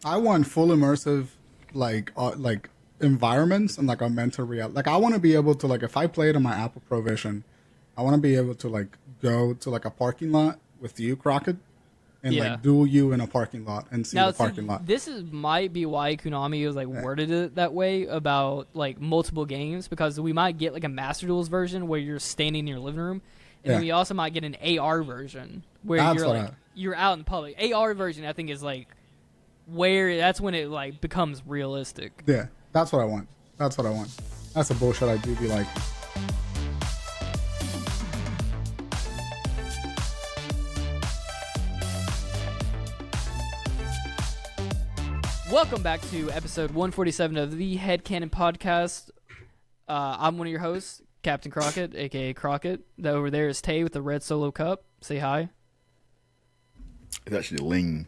I want full immersive, like environments and like augmented reality. Like I want to be able to like if I play it on my Apple Pro Vision, I want to be able to like go to like a parking lot with you, Crockett, and Yeah. like duel you in a parking lot and see Now, the parking lot. this is might be why Konami was like worded it that way about like multiple games, because we might get like a Master Duels version where you're standing in your living room, and then we also might get an AR version where That's you're what like you're out in public. AR version, I think, is like where that's when it like becomes realistic. Yeah, that's what I want. That's what I want. That's the bullshit I do be like. Welcome back to episode 147 of the HeadKanon podcast. I'm one of your hosts, Captain Crockett, aka Crockett. That over there is Tay with the red solo cup. Say hi. It's actually lean.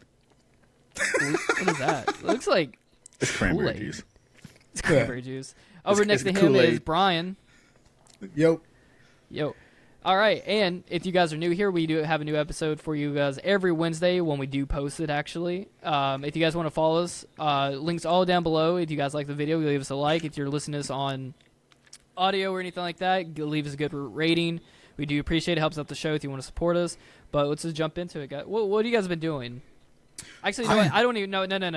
What is that? It looks like It's cranberry Kool-Aid. juice. It's cranberry juice. Over next to it's him Kool-Aid. is Bryan. Yo, Yo. All right, and if you guys are new here, we do have a new episode for you guys every Wednesday when we do post it, actually. If you guys want to follow us, links all down below. If you guys like the video, leave us a like. If you're listening to us on audio or anything like that, leave us a good rating. We do appreciate it. Helps out the show if you want to support us. But let's just jump into it, guys. What have you guys been doing? Actually, no, I don't even know. No. I'm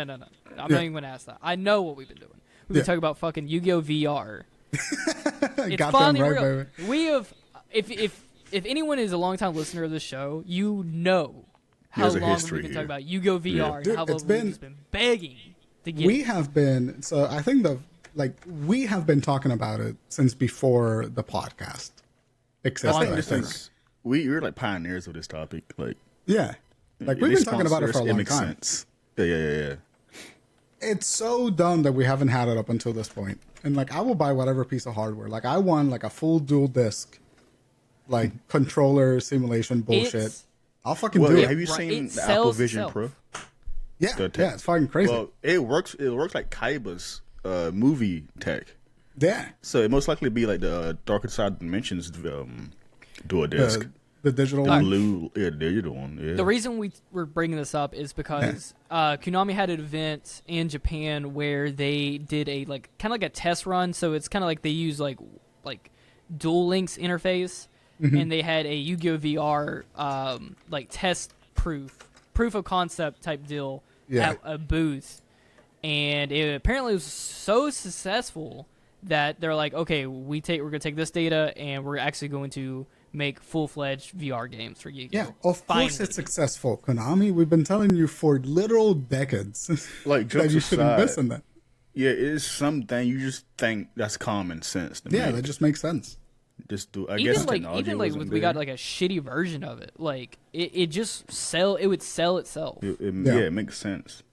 not even going to ask that. I know what we've been doing. We've been talking about fucking Yu-Gi-Oh! VR. It's got finally them right, real. baby. We have, if anyone is a long-time listener of the show, you know how There's a long we've history been here. talking about Yu-Gi-Oh! VR Yeah. and Dude, how it's we've been- just been begging to get we it. have been. So I think we have been talking about it since before the podcast existed. I think I this think. is we're like pioneers of this topic. Like, Yeah, like we've these been talking about it for a sponsors, long makes time. sense. Yeah. It's so dumb that we haven't had it up until this point. And like I will buy whatever piece of hardware. Like I want like a full dual disc, like controller simulation bullshit. It's- I'll fucking Well, do have it. you Right, seen it the Apple sells Vision itself. Pro? Yeah, the yeah, it's fucking crazy. Well, it works. It works like Kaiba's movie tech. Yeah, So it most likely be like the Darker Side Dimensions dual disc. the digital The one. blue, yeah, the digital one. Yeah. The reason we're bringing this up is because Konami had an event in Japan where they did a like kind of like a test run. So it's kind of like they use like Dual Links interface, and they had a Yu-Gi-Oh! VR like test proof of concept type deal at a booth, and it apparently was so successful that they're like, okay, we're gonna take this data and we're actually going to make full-fledged VR games for Yu-Gi-Oh! Yeah, of course Finally. it's successful, Konami. We've been telling you for literal decades Like, that jokes you should aside, invest in that. Yeah, it is something you just think that's common sense to Yeah, make. that just makes sense. Just do. I guess even like technology with wasn't we got there. like a shitty version of it. Like it just sell. It would sell itself. Yeah. Yeah, it makes sense.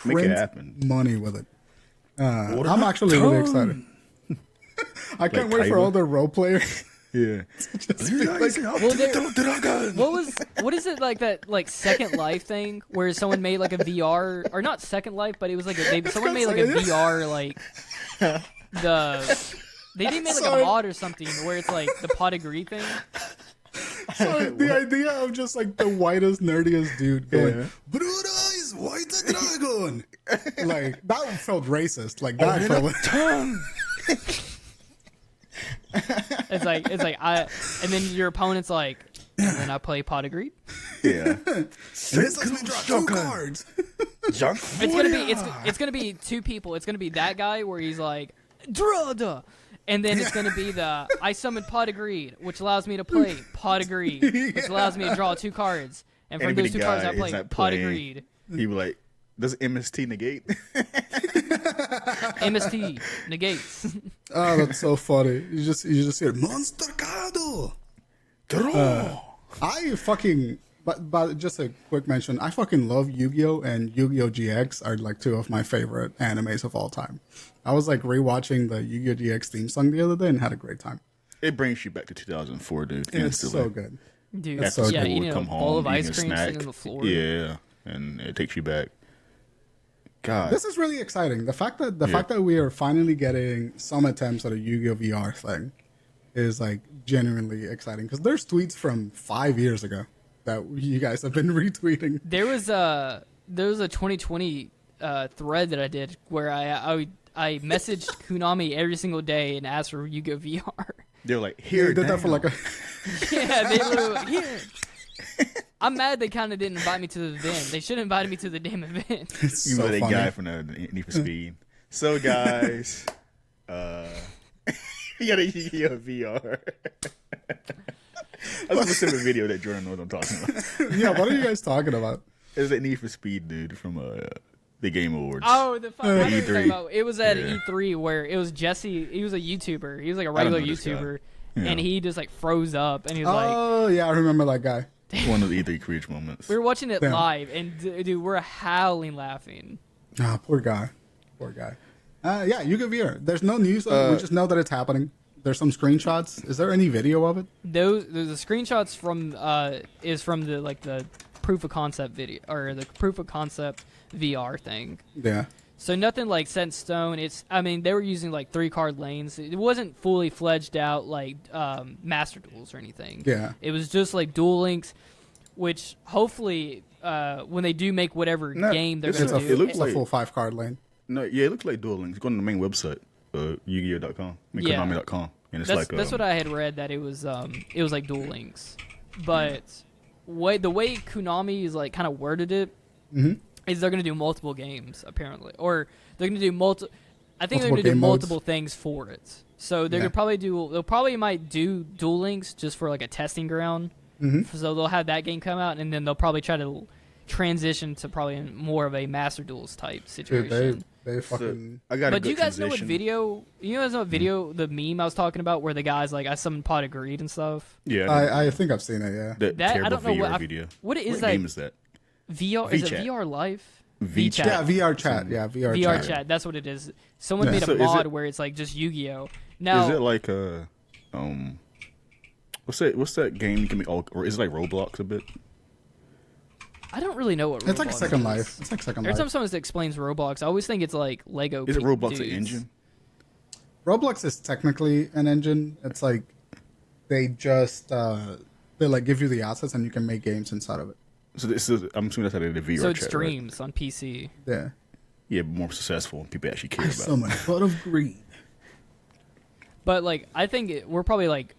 Make Print it happen. money with it. What I'm about actually really Tom? excited. I can't Like wait for Kaiba? all the role players. Yeah. What is it like that like Second Life thing where someone made like a VR or not Second Life, but it was like someone made like a VR like they made like Sorry. a mod or something where it's like the pot of greed thing. So the idea of just like the whitest, nerdiest dude going, Yeah. "Blue eyes, white dragon," like that felt racist. Like that felt. It's like and then your opponent's like, and then I play pot of greed. Yeah. This lets me draw two cards. Junk. It's gonna be two people. It's gonna be that guy where he's like, draw da. And then it's going to be the I summoned Pot of Greed, which allows me to play Pot of Greed, which allows me to draw two cards. And from those two cards, I play Pot of Greed. He was like, does MST negate? MST negates. Oh, that's so funny. You just hear Monster Cardo. Draw. I fucking but just a quick mention. I fucking love Yu-Gi-Oh! And Yu-Gi-Oh! GX are like two of my favorite animes of all time. I was like rewatching the Yu-Gi-Oh! GX theme song the other day and had a great time. It brings you back to 2004, dude. It's instantly. so good. Dude, That's so yeah, cool. eating a Come bowl of home, ice eating cream a snack. sitting on the floor. Yeah, and it takes you back. God. This is really exciting. The fact that we are finally getting some attempts at a Yu-Gi-Oh! VR thing is like genuinely exciting because there's tweets from 5 years ago that you guys have been retweeting. There was a 2020 thread that I did where I messaged Konami every single day and asked for Yu-Gi-Oh VR. They're like, here, They did that for like a. Yeah, they literally here. I'm mad they kind of didn't invite me to the event. They should have invited me to the damn event. It's you so know that funny. guy from the Need for Speed. So guys, you got a Yu-Gi-Oh VR. I was gonna send a video that Jordan knows what I'm talking about. Yeah, what are you guys talking about? It's that Need for Speed dude from the Game Awards. Oh, the fuck! I know what you're talking E3. about. It was at Yeah. E3 where it was Jesse. He was a YouTuber. He was like a I don't regular know this guy. YouTuber, Yeah. and he just like froze up, and he was like, Oh yeah, I remember that guy. One of the E3 Creech moments. "We were watching it Damn. live, and dude, we're howling laughing." Ah, poor guy. Poor guy. Yeah, Yu-Gi-Oh VR. There's no news. We just know that it's happening. There's some screenshots. Is there any video of it? Those the screenshots from is from the proof of concept video or the proof of concept VR thing. Yeah. So nothing like set in stone. I mean, they were using like 3-card lanes. It wasn't fully fledged out like Master Duels or anything. Yeah. It was just like Duel Links, which hopefully when they do make whatever No, game they're it's going a- to it do. looks It's like- a full 5-card lane. No, yeah, it looks like Duel Links. Go on the main website, Yu-Gi-Oh.com, Yeah. Konami.com, and it's That's what I had read, that it was like Duel Links, but the way Konami is like kind of worded it is they're going to do multiple games apparently, or they're going to do I think they're going to do game modes. multiple things for it. So they're Yeah. gonna they'll probably might do Duel Links just for like a testing ground. So they'll have that game come out, and then they'll probably try to transition to probably more of a Master Duels type situation. Dude, they fucking. I got a But do good you guys know what transition. video? You guys know what video? The meme I was talking about, where the guys like I summoned Pot of Greed and stuff. Yeah, I think I've seen it. Yeah. that That I terrible don't know VR what video. what is What that? game is that? VR is it VChat. VR Live? VChat. Yeah, VR chat. Yeah, VR, VR chat. chat. That's what it is. Someone Yeah. made a So is mod it- where it's like just Yu-Gi-Oh. Now Is it like what's that game you can make all, or is it like Roblox a bit? I don't really know what It's like Roblox Second is. Life. It's like Second Every Life. time someone explains Roblox, I always think it's like Lego. Is it Roblox dudes. an engine? Roblox is technically an engine. It's like they just they like give you the assets and you can make games inside of it. So this is, I'm assuming that's how they did VR So it chat, right? streams on PC. Yeah. Yeah, but more successful. People actually care I about it. summon Pot of Greed. But like, I think we're probably like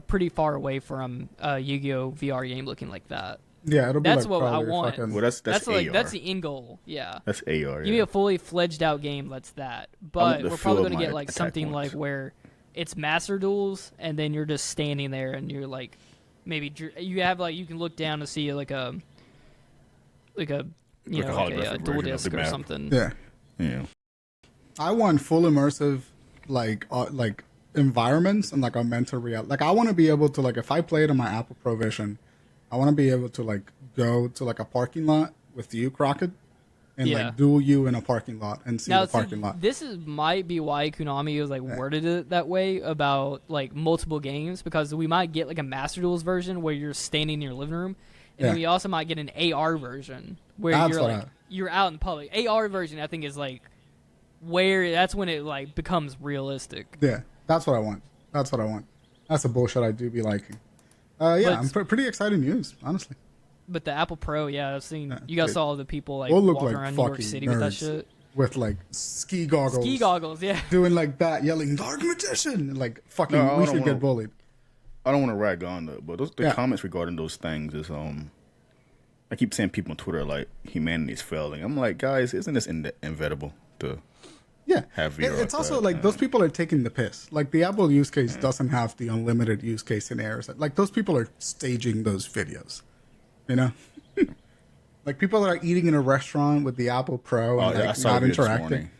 pretty far away from Yu-Gi-Oh VR game looking like that. Yeah, it'll be That's like what I probably want. fucking- Well, that's like AR. that's the end goal. Yeah. That's AR. Give me Yeah. a fully fledged out game that's that. want But the we're feel probably of going to get my like attack something points. like where it's Master Duels, and then you're just standing there and you're like, maybe you have like, you can look down to see like a Like a like a holographic dual version of the disc or map. something. Yeah. Yeah. I want full immersive like environments and like augmented reality. Like I want to be able to like if I play it on my Apple Pro Vision, I want to be able to like go to like a parking lot with you, Crockett, and Yeah. like duel you in a parking lot and see Now, the parking lot. this might be why Konami was like worded it that way about like multiple games, because we might get like a Master Duels version where you're standing in your living room, and then Yeah. we also might get an AR version where That's you're what like you're out in public. AR version, I think, is like where that's when it like becomes realistic. Yeah, that's what I want. That's what I want. That's the bullshit I do be liking. Yeah, But- I'm pretty exciting news, honestly. But the Apple Pro, yeah, I've seen Yeah, you guys dude. saw all the people like We'll look walking like around New York fucking City with that nerds. shit. With like ski goggles. Ski goggles, yeah. Doing like that, yelling "Dark Magician!" and like fucking, No, I we don't should get wanna- bullied. I don't want to rag on though, but the Yeah. comments regarding those things is I keep seeing people on Twitter like humanity's failing. I'm like, guys, isn't this inevitable to Yeah, have VR it's like also that? like Yeah. those people are taking the piss. Like the Apple use case doesn't have the unlimited use case scenarios. Like those people are staging those videos, you know. Like people that are eating in a restaurant with the Apple Pro and Oh, yeah, I like saw not the video this interacting. morning.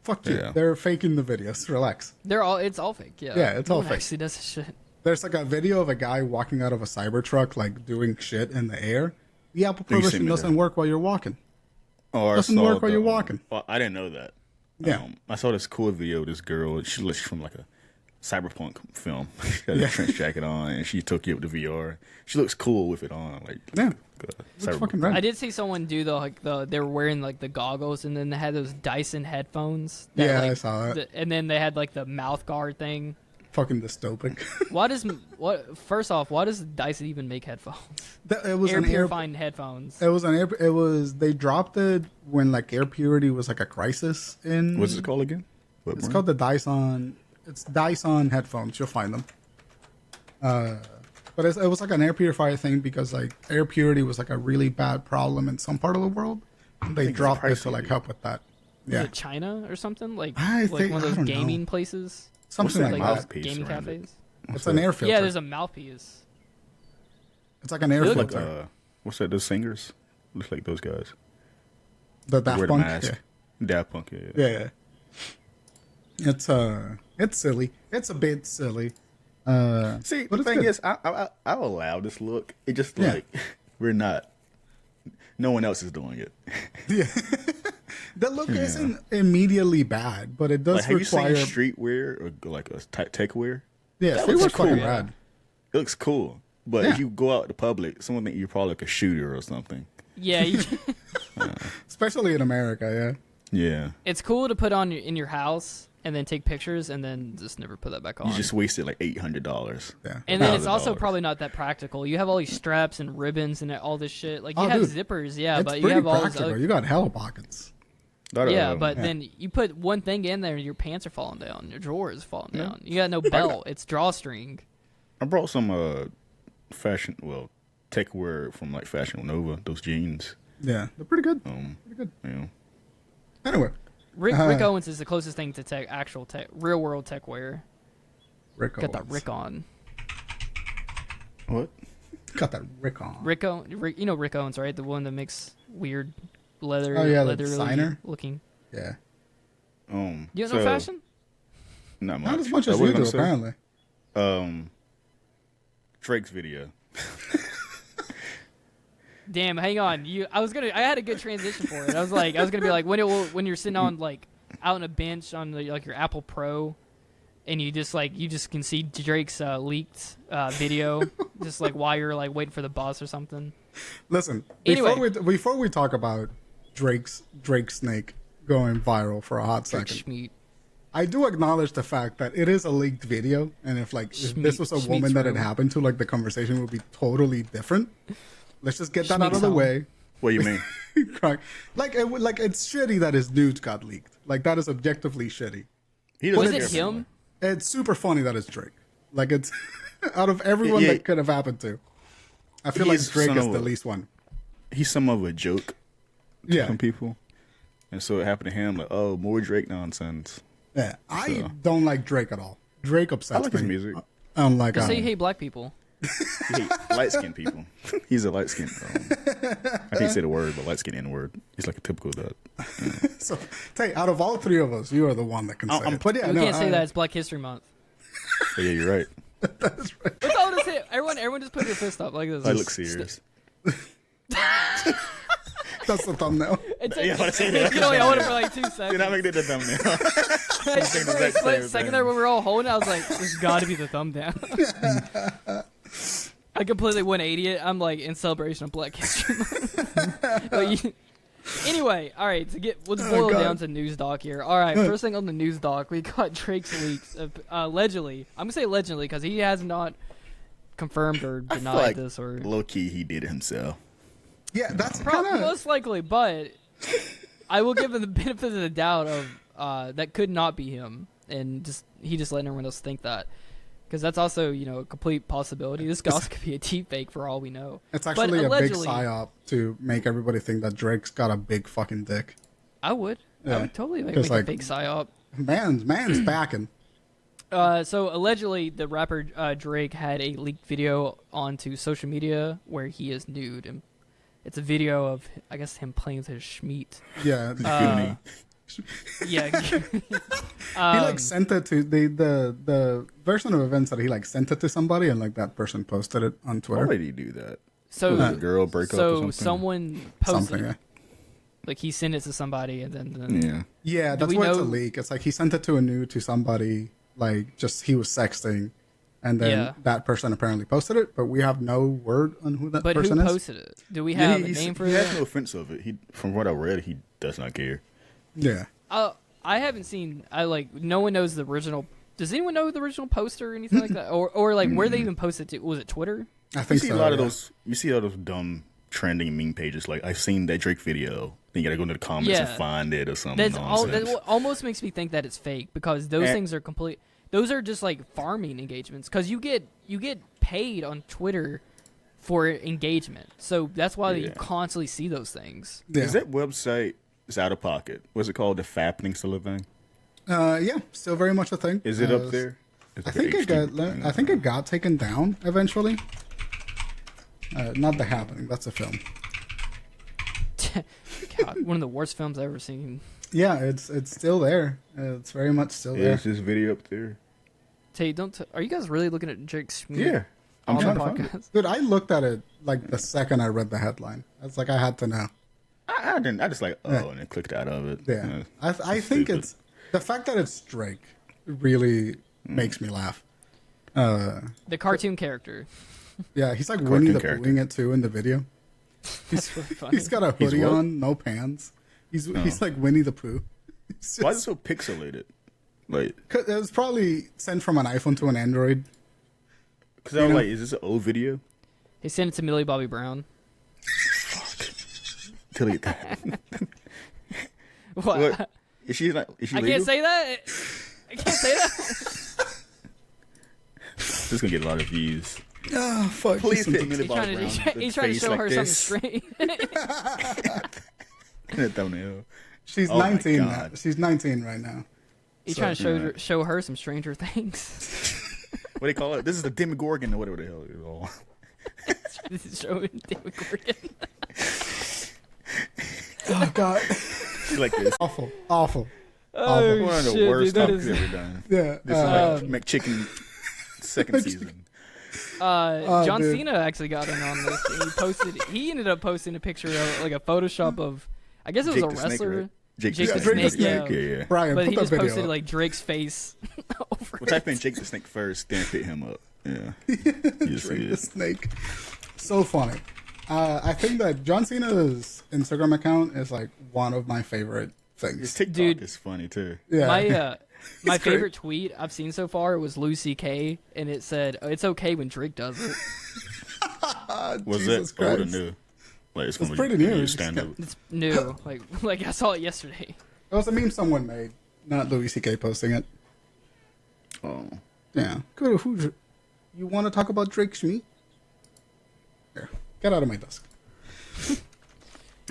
Fuck you. Yeah. They're faking the videos. Relax. It's all fake, yeah. Yeah, it's No all one fake. actually does this shit. There's like a video of a guy walking out of a Cybertruck, like doing shit in the air. The Apple Pro You sent Vision me doesn't that. work while you're walking. Oh, I Doesn't saw work while you're walking. Well, I didn't know that. Yeah. I saw this cool video of this girl. She looks from like a cyberpunk film. She had Yeah. a trench jacket on, and she took it with the VR. She looks cool with it on. Like, Yeah. good. Looks fucking rad. I did see someone do they were wearing like the goggles, and then they had those Dyson headphones. Yeah, like, I saw that. and then they had like the mouth guard thing. fucking dystopic. First off, why does Dyson even make headphones? It was Air an air. purifying headphones. It was an air. It was they dropped it when like air purity was like a crisis in. What's it called again? What It's brand? called the Dyson. It's Dyson headphones. You'll find them. But it was like an air purifier thing because like air purity was like a really bad problem in some part of the world. And they think it's dropped it to pricey, like dude. help with that. Is Yeah, it China or something? Like I think- one I of don't those know. gaming places? something that like Like that. those mouthpiece gaming around cafes? It's an air filter. Yeah, there's a mouthpiece. It's like an air Look- Like filter. what's that? Those singers looks like those guys. The They Daft wear the Punk. mask. Yeah. Daft Punk. Yeah. Yeah, yeah. It's silly. It's a bit silly. See, But the it's thing good. is, I'll allow this look. It just Yeah. like we're not. No one else is doing it. Yeah. The look isn't immediately bad, but it does Like, have require. you seen streetwear or like a tech wear? Yeah, That they looks were cool. fucking Yeah. rad. It looks cool, but Yeah. if you go out to public, someone think you're probably like a shooter or something. Yeah, Especially in America, yeah. Yeah, it's cool to put on in your house and then take pictures and then just never put that back on. you just wasted like $800. Yeah. And then it's also $1,000. probably not that practical. You have all these straps and ribbons and all this shit. Like you Oh, have dude. zippers, yeah, It's but you pretty have all these practical. other. You got hella pockets. Yeah, but Yeah. then you put one thing in there, your pants are falling down, your drawer is falling down. You got no belt; it's drawstring. I brought some tech wear from like Fashion Nova. Those jeans. Yeah, they're pretty good. Pretty good. You know, Anyway, Rick Owens is the closest thing to actual tech, real world tech wear. Rick Got that Owens. Rick on. what? Got that Rick on. Rick Owens, right? The one that makes weird leather. Oh, yeah, the leather designer? looking. Yeah. You don't know fashion? Not much. Not as much I as was you do, gonna say, apparently. Drake's video. Damn, hang on. I had a good transition for it. I was gonna be like, when you're sitting on like out on a bench on like your Apple Pro, and you just can see Drake's leaked video, just like while you're like waiting for the bus or something. Listen, Anyway. before we talk about Drake Snake going viral for a hot Drake second, Schmeat. I do acknowledge the fact that it is a leaked video, and if this was a Schmeat's woman that it room. happened to, like the conversation would be totally different. Let's just get that out Schmeat's of the home. way. What do you mean? It's shitty that his nudes got leaked. Like that is objectively shitty. He Was doesn't it care for him? It's super funny that it's Drake. Like it's out of everyone Yeah. that could have happened to. I feel like He's Drake is son the of a- least one. He's some of a joke to Yeah, some people, and so it happened to him. Like, oh, more Drake nonsense. yeah. I So- don't like Drake at all. Drake upsets I like his me. music. I don't like. Just say you hate black people. He hate light skinned people. He's a light skinned. I can't say the word, but light skinned N word. He's like a typical that. So, Tay, out of all three of us, you are the one that can say it. But yeah, We no, can't say that it's Black History Month. But yeah, you're right. That's right. What's all this hit? Everyone just put your fist up like this. I look serious. That's the thumbnail. It Yeah, I wanna say that. You know, I hold it for like 2 seconds. Did I make that the thumbnail? For a exact split same second thing. there when we were all holding it, I was like, there's got to be the thumb down. I completely 180 it. I'm like in celebration of Black History Month. Anyway, all right, let's boil it God. down to news doc here. All right, first thing on the news doc, we got Drake's leaks. Allegedly, I'm gonna say allegedly because he has not confirmed or I feel denied like this or low key he did it himself. Yeah, that's kind of. most likely, but I will give him the benefit of the doubt of that could not be him, and he just letting everyone else think that. Because that's also, a complete possibility. This also could be a deep fake for all we know. It's But actually a big allegedly- psyop to make everybody think that Drake's got a big fucking dick. I would. I Yeah. would totally make 'Cause, a like- fake psyop. Man's backing. So allegedly, the rapper Drake had a leaked video onto social media where he is nude, and it's a video of, I guess, him playing with his schmeat. Yeah, Goonie. Yeah. he like sent it to the version of events that he like sent it to somebody, and like that person posted it on Why Twitter. would he do that? So Was it a girl breakup or so something? someone posted Something. it. Yeah. Like he sent it to somebody, and then Yeah. Yeah, Do that's we why it's a know- leak. It's like he sent it to a nude to somebody, like just he was sexting, and then Yeah. that person apparently posted it, but we have no word on who that but who person is. posted it? Do we have a he name for he that? has no offense of it. From what I read, he does not care. Yeah, I haven't seen. No one knows the original Does anyone know the original poster or anything like that, or like where they even posted it? Was it Twitter? I think You see so, a lot of yeah. those. You see all those dumb trending meme pages. Like I've seen that Drake video. Then you gotta go into the comments and Yeah. find it or something. That's nonsense. that almost makes me think that it's fake because those And- things are complete. Those are just like farming engagements because you get paid on Twitter for engagement, so that's why you Yeah. constantly see those things. Yeah. Is that website is out of pocket? What's it called? The Fappening still a thing? Yeah, still very much a thing. Is it up there? It's I like think a it got. HD thing. I think it got taken down eventually. Not The Happening. That's a film. God, one of the worst films I've ever seen. Yeah, it's still there. It's very much still Yeah, there. it's this video up there. Tay, are you guys really looking at Drake Schmidt? Yeah, I'm on trying the to find it. podcast? Dude, I looked at it like the second I read the headline. It's like I had to know. I didn't. I just like and then clicked out of it. Yeah, I think stupid. it's the fact that it's Drake really makes me laugh. The cartoon character. Yeah, he's like Winnie the character. Poohing it too in the video. That's really funny. He's got a He's hoodie what? on, no pants. He's like Winnie the Pooh. It's Why is it just- so pixelated? Like, 'cause it was probably sent from an iPhone to an Android. because I was know- like, is this an old video? He sent it to Millie Bobby Brown. Till it that. What? What? Is she not? Is she I legal? can't say that. I can't say that. This is gonna get a lot of views. Oh fuck! Please Listen hit to me me. He's trying to, he's trying to show her something straight. In the thumbnail. She's Oh my 19 now. God. She's 19 right now. He's So, trying to yeah. show her some Stranger Things. What do they call it? This is the Demogorgon or whatever the hell it is. All. This is showing David Gordon. Oh god! She's like this. Awful. Awful. Oh, One of the shit, worst dude, that topics is- ever done. Yeah. This is like McChicken second season. John dude. Cena actually got in on this. He ended up posting a picture of like a Photoshop of, I guess it was Jake a the Snake, wrestler, right? Jake Jake the the Snake. Snake, yeah. Yeah. Brian, but put he that just video posted up. like Drake's face over Well, type it. in Jake the Snake first, then hit him up. Yeah. You see Drake the it. Snake. So funny. I think that John Cena's Instagram account is like one of my favorite His things. TikTok Dude. is funny too. Yeah. My great. favorite tweet I've seen so far was Lucy K, and it said, "It's okay when Drake does it." Was Jesus it old or Christ. new? Like it's It's gonna pretty be new. new It's standard. It's new. like I saw it yesterday. It was a meme someone made, not Louis C.K. posting it. Oh. Yeah. Good. You want to talk about Drake Schmee? Here, get out of my desk.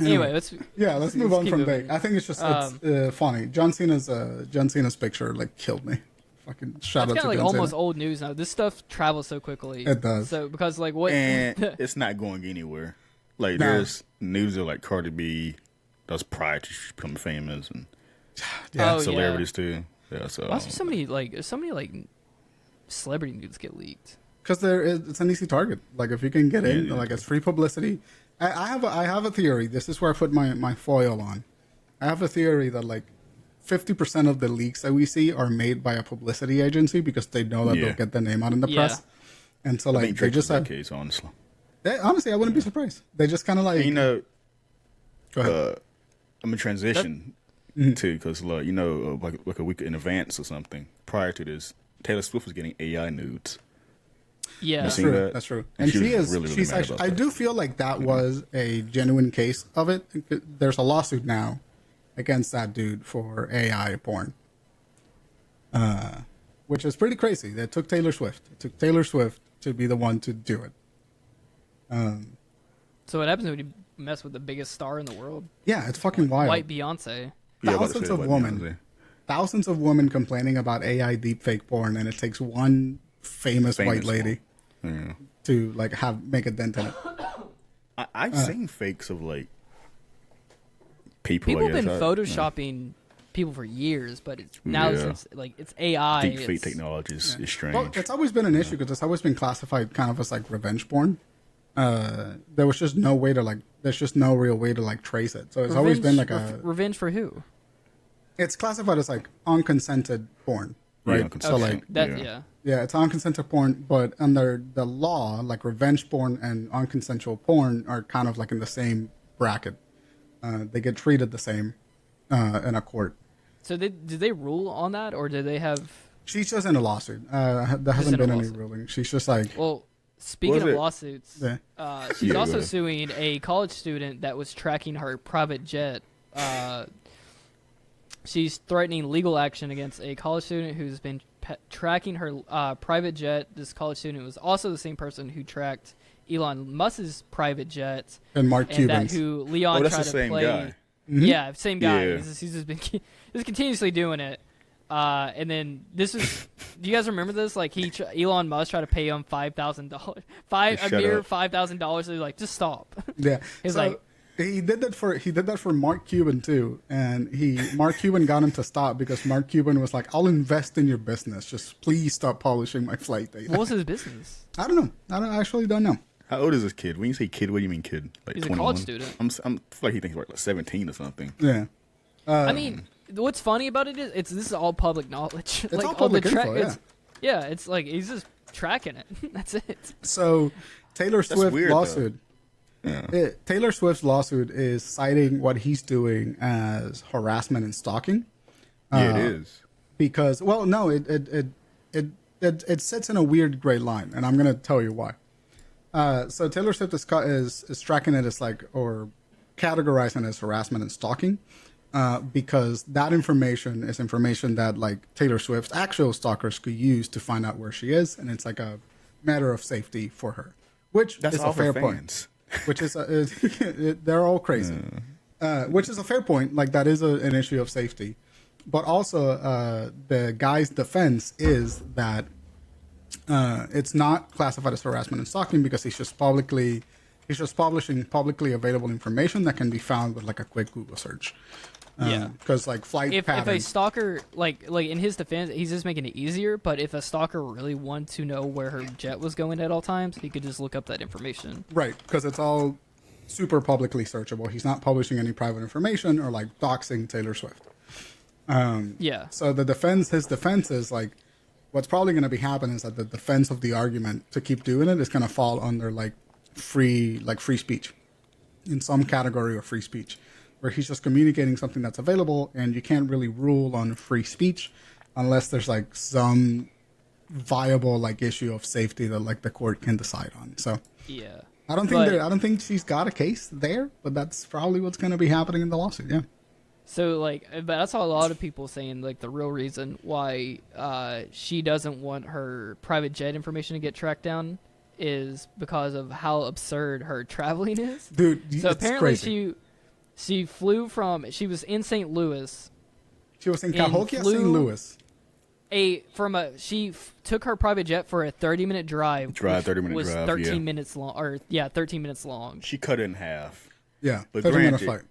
Anyway, let's Yeah, let's move on keep from moving. Drake. I think it's just it's funny. John Cena's picture like killed me. Fucking shout That's out to kind of like John almost Cena. old news now. This stuff travels so quickly. It does. So because like what? And it's not going anywhere. Like No. there's news of like Cardi B that's prior to she becoming famous and Yeah. Oh, celebrities too. Yeah, so Why is there so many like celebrity news get leaked? Because it's an easy target. Like if you can get in, Yeah. like it's free publicity. I have a theory. This is where I put my foil on. I have a theory that like 50% of the leaks that we see are made by a publicity agency because they know that Yeah. they'll get their name out in the Yeah. press. And so I like think they Drake just was have, that case, honestly. honestly, I wouldn't be surprised. They just kind of like And, you know, go ahead. I'm gonna transition to because like a week in advance or something prior to this, Taylor Swift was getting AI nudes. Yeah. You That's seen true. that? That's true. And And she she was is. really, really she's mad actually. about I that. do feel like that was a genuine case of it. There's a lawsuit now against that dude for AI porn, which is pretty crazy. They took Taylor Swift. It took Taylor Swift to be the one to do it. So what happens when you mess with the biggest star in the world? Yeah, it's fucking wild. White Beyonce. Yeah, I was about to Thousands say of White women. Beyonce. Thousands of women complaining about AI deepfake porn, and it takes one famous white Famous lady Yeah. to like make a dent in it. I've seen fakes of like people. People I have been guess. photoshopping people for years, but it's now Yeah. since like it's AI. Deep fake it's- technology is strange. Well, it's always been an issue because it's always been classified kind of as like revenge porn. There was just no way to like. There's just no real way to like trace it. So it's always been like a. revenge for who? It's classified as like unconsented porn, Yeah, right? unconsented. So Okay, like, that yeah. yeah. yeah, it's unconsented porn, but under the law, like revenge porn and unconsensual porn are kind of like in the same bracket. They get treated the same in a court. So did they rule on that, or did they have? She's just in a lawsuit. There hasn't been any ruling. She's just like. Well, speaking of lawsuits, she's Yeah, also suing a college student that was tracking her private jet. She's threatening legal action against a college student who's been tracking her private jet. This college student was also the same person who tracked Elon Musk's private jet. And Mark Cuban's. That who Leon tried to play. Guy. Mm-hmm. Yeah, same guy. Yeah. He's just been continuously doing it. And then this is. Do you guys remember this? Like Elon Musk tried to pay him $5,000, $5,000. So like, just stop. Yeah, He's so like, he did that for Mark Cuban too, and Mark Cuban got him to stop because Mark Cuban was like, "I'll invest in your business. Just please stop publishing my flight data." what was his business? I don't know. I actually don't know. How old is this kid? When you say kid, what do you mean kid? Like He's 21? a college student. I feel like he thinks he's like 17 or something. Yeah. I mean, what's funny about it is this is all public knowledge. It's all public info, yeah. It's like he's just tracking it. That's it. So Taylor Swift weird, lawsuit. Yeah. Taylor Swift's lawsuit is citing what he's doing as harassment and stalking. Yeah, it is. Because, well, no, it sits in a weird gray line, and I'm going to tell you why. So Taylor Swift is tracking it as like, or categorizing it as harassment and stalking, because that information is information that like Taylor Swift's actual stalkers could use to find out where she is, and it's like a matter of safety for her, which is a fair point. Which is they're all crazy, which is a fair point. Like that is an issue of safety, but also the guy's defense is that it's not classified as harassment and stalking because he's just publishing publicly available information that can be found with like a quick Google search. Because like flight patterns. If a stalker like in his defense, he's just making it easier. But if a stalker really wanted to know where her jet was going at all times, he could just look up that information. Right, because it's all super publicly searchable. He's not publishing any private information or like doxing Taylor Swift. So his defense is like, what's probably going to be happening is that the defense of the argument to keep doing it is going to fall under like free speech, in some category of free speech, where he's just communicating something that's available, and you can't really rule on free speech unless there's like some viable like issue of safety that like the court can decide on. So yeah, I don't think she's got a case there, but that's probably what's going to be happening in the lawsuit. Yeah. So like, but that's a lot of people saying like the real reason why she doesn't want her private jet information to get tracked down is because of how absurd her traveling is. Dude, so it's apparently crazy. she was in St. Louis. She was in Cahokia, St. Louis. She took her private jet for a 30-minute drive. 30-minute was drive, 13 minutes long, 13 minutes long. She cut it in half. Yeah, but 30-minute flight.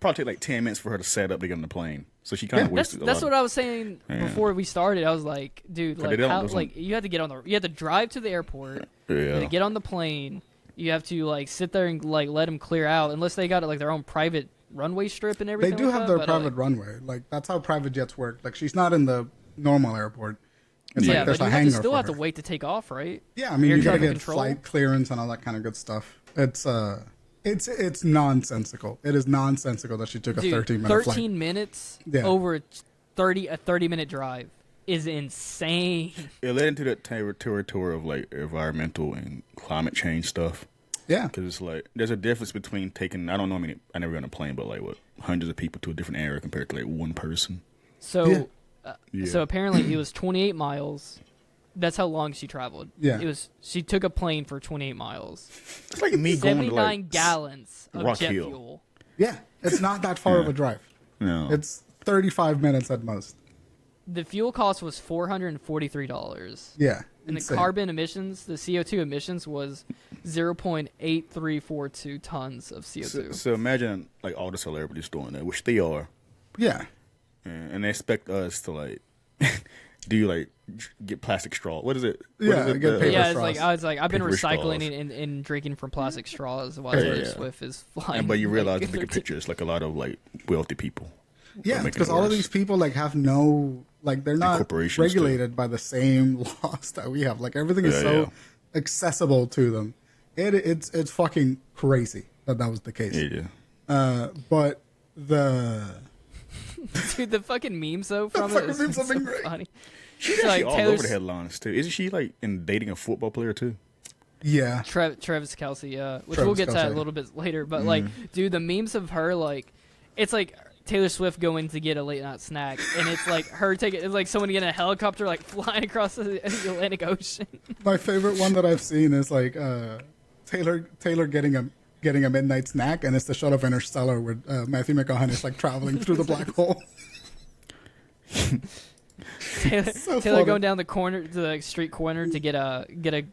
Probably take like 10 minutes for her to set up to get on the plane. So she kind of wasted a lot. That's what I was saying before we started. I was like, dude, like how, like you had to drive to the airport, you had to get on the plane, you have to like sit there and like let them clear out, unless they got like their own private runway strip and everything. They do like have that, their private runway. Like that's how private jets work. Like she's not in the normal airport. It's like there's a hangar. You still have to wait to take off, right? Yeah, I mean you gotta get flight clearance and all that kind of good stuff. It's nonsensical. It is nonsensical that she took a 13-minute flight. 13 minutes over a 30-minute drive is insane. It led into that territory of like environmental and climate change stuff. Yeah, because it's like there's a difference between taking I never been on a plane, but like hundreds of people to a different area compared to like one person. So, so apparently it was 28 miles. That's how long she traveled. Yeah. She took a plane for 28 miles. It's like me going to 79 gallons of Rock jet Hill. fuel. Yeah, it's not that far of a drive. No. It's 35 minutes at most. The fuel cost was $443. Yeah. And the carbon emissions, the CO2 emissions was 0.8342 tons of CO2. So imagine like all the celebrities doing that, which they are. Yeah. And they expect us to like do like get plastic straw. What is it? Get paper it's straws. like I've been Paper recycling and drinking from plastic straws while Taylor Swift is flying. But you realize the bigger picture is like a lot of like wealthy people. Yeah, because all of these people like have no like they're not regulated by the same laws that we have. Like everything is so accessible to them. It's fucking crazy that was the case. Yeah. But the Dude, the fucking memes though from The it is fucking memes have so been great. funny. She's So, actually like, all Taylor's- over the headlines too. Isn't she like in dating a football player too? Yeah. Travis Kelce, which Travis we'll get to that Kelce. a little bit later. But like, dude, the memes of her, like, it's like Taylor Swift going to get a late night snack, and it's like her taking, it's like someone getting a helicopter, like flying across the Atlantic Ocean. My favorite one that I've seen is like Taylor getting a midnight snack, and it's the shot of Interstellar where Matthew McConaughey like traveling through the black hole. Taylor funny. going down the corner to the street corner to get a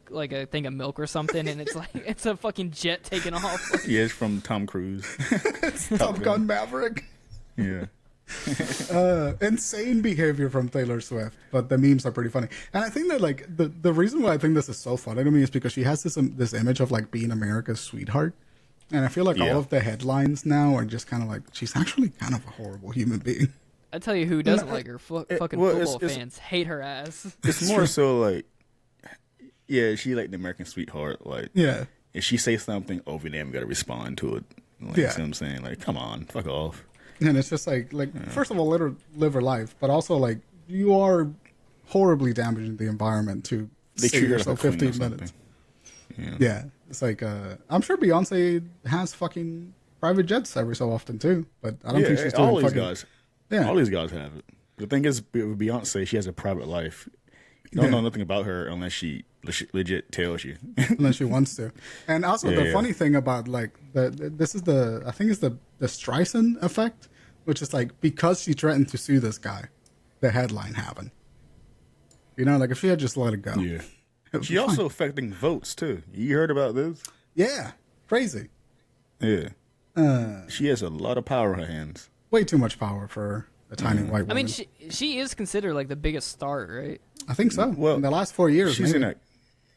like a thing of milk or something, and it's like it's a fucking jet taking off. Yeah, it's from Tom Cruise. Top Gun Maverick. Yeah. Insane behavior from Taylor Swift, but the memes are pretty funny. And I think that like the reason why I think this is so funny to me is because she has this image of like being America's sweetheart, and I feel like Yeah. all of the headlines now are just kind of like she's actually kind of a horrible human being. I tell you who doesn't like her. Fucking well, football it's- fans hate her ass. It's more so like, yeah, she like the American sweetheart. Like, Yeah, if she say something, oh, we damn got to respond to it. Like, Yeah. You see what I'm saying? Like, come on, fuck off. and it's just like first of all, let her live her life, but also like you are horribly damaging the environment to They save treat her like a yourself queen or 15 something. minutes. Yeah. Yeah, it's like I'm sure Beyonce has fucking private jets every so often too, but I don't think she's doing all these fucking. guys. Yeah. All these guys have it. The thing is, with Beyonce, she has a private life. You don't Yeah. know nothing about her unless she legit tells you. Unless she wants to. And also the Yeah. funny thing about like this is I think it's the Streisand effect, which is like because she threatened to sue this guy, the headline happened. You know, like if she had just let it go. Yeah. it would She be also fine. affecting votes too. You heard about this? Yeah, crazy. Yeah. She has a lot of power in her hands. Way too much power for a tiny white woman. I mean, she is considered like the biggest star, right? I think so. Well, in the last 4 years, She's maybe. in that.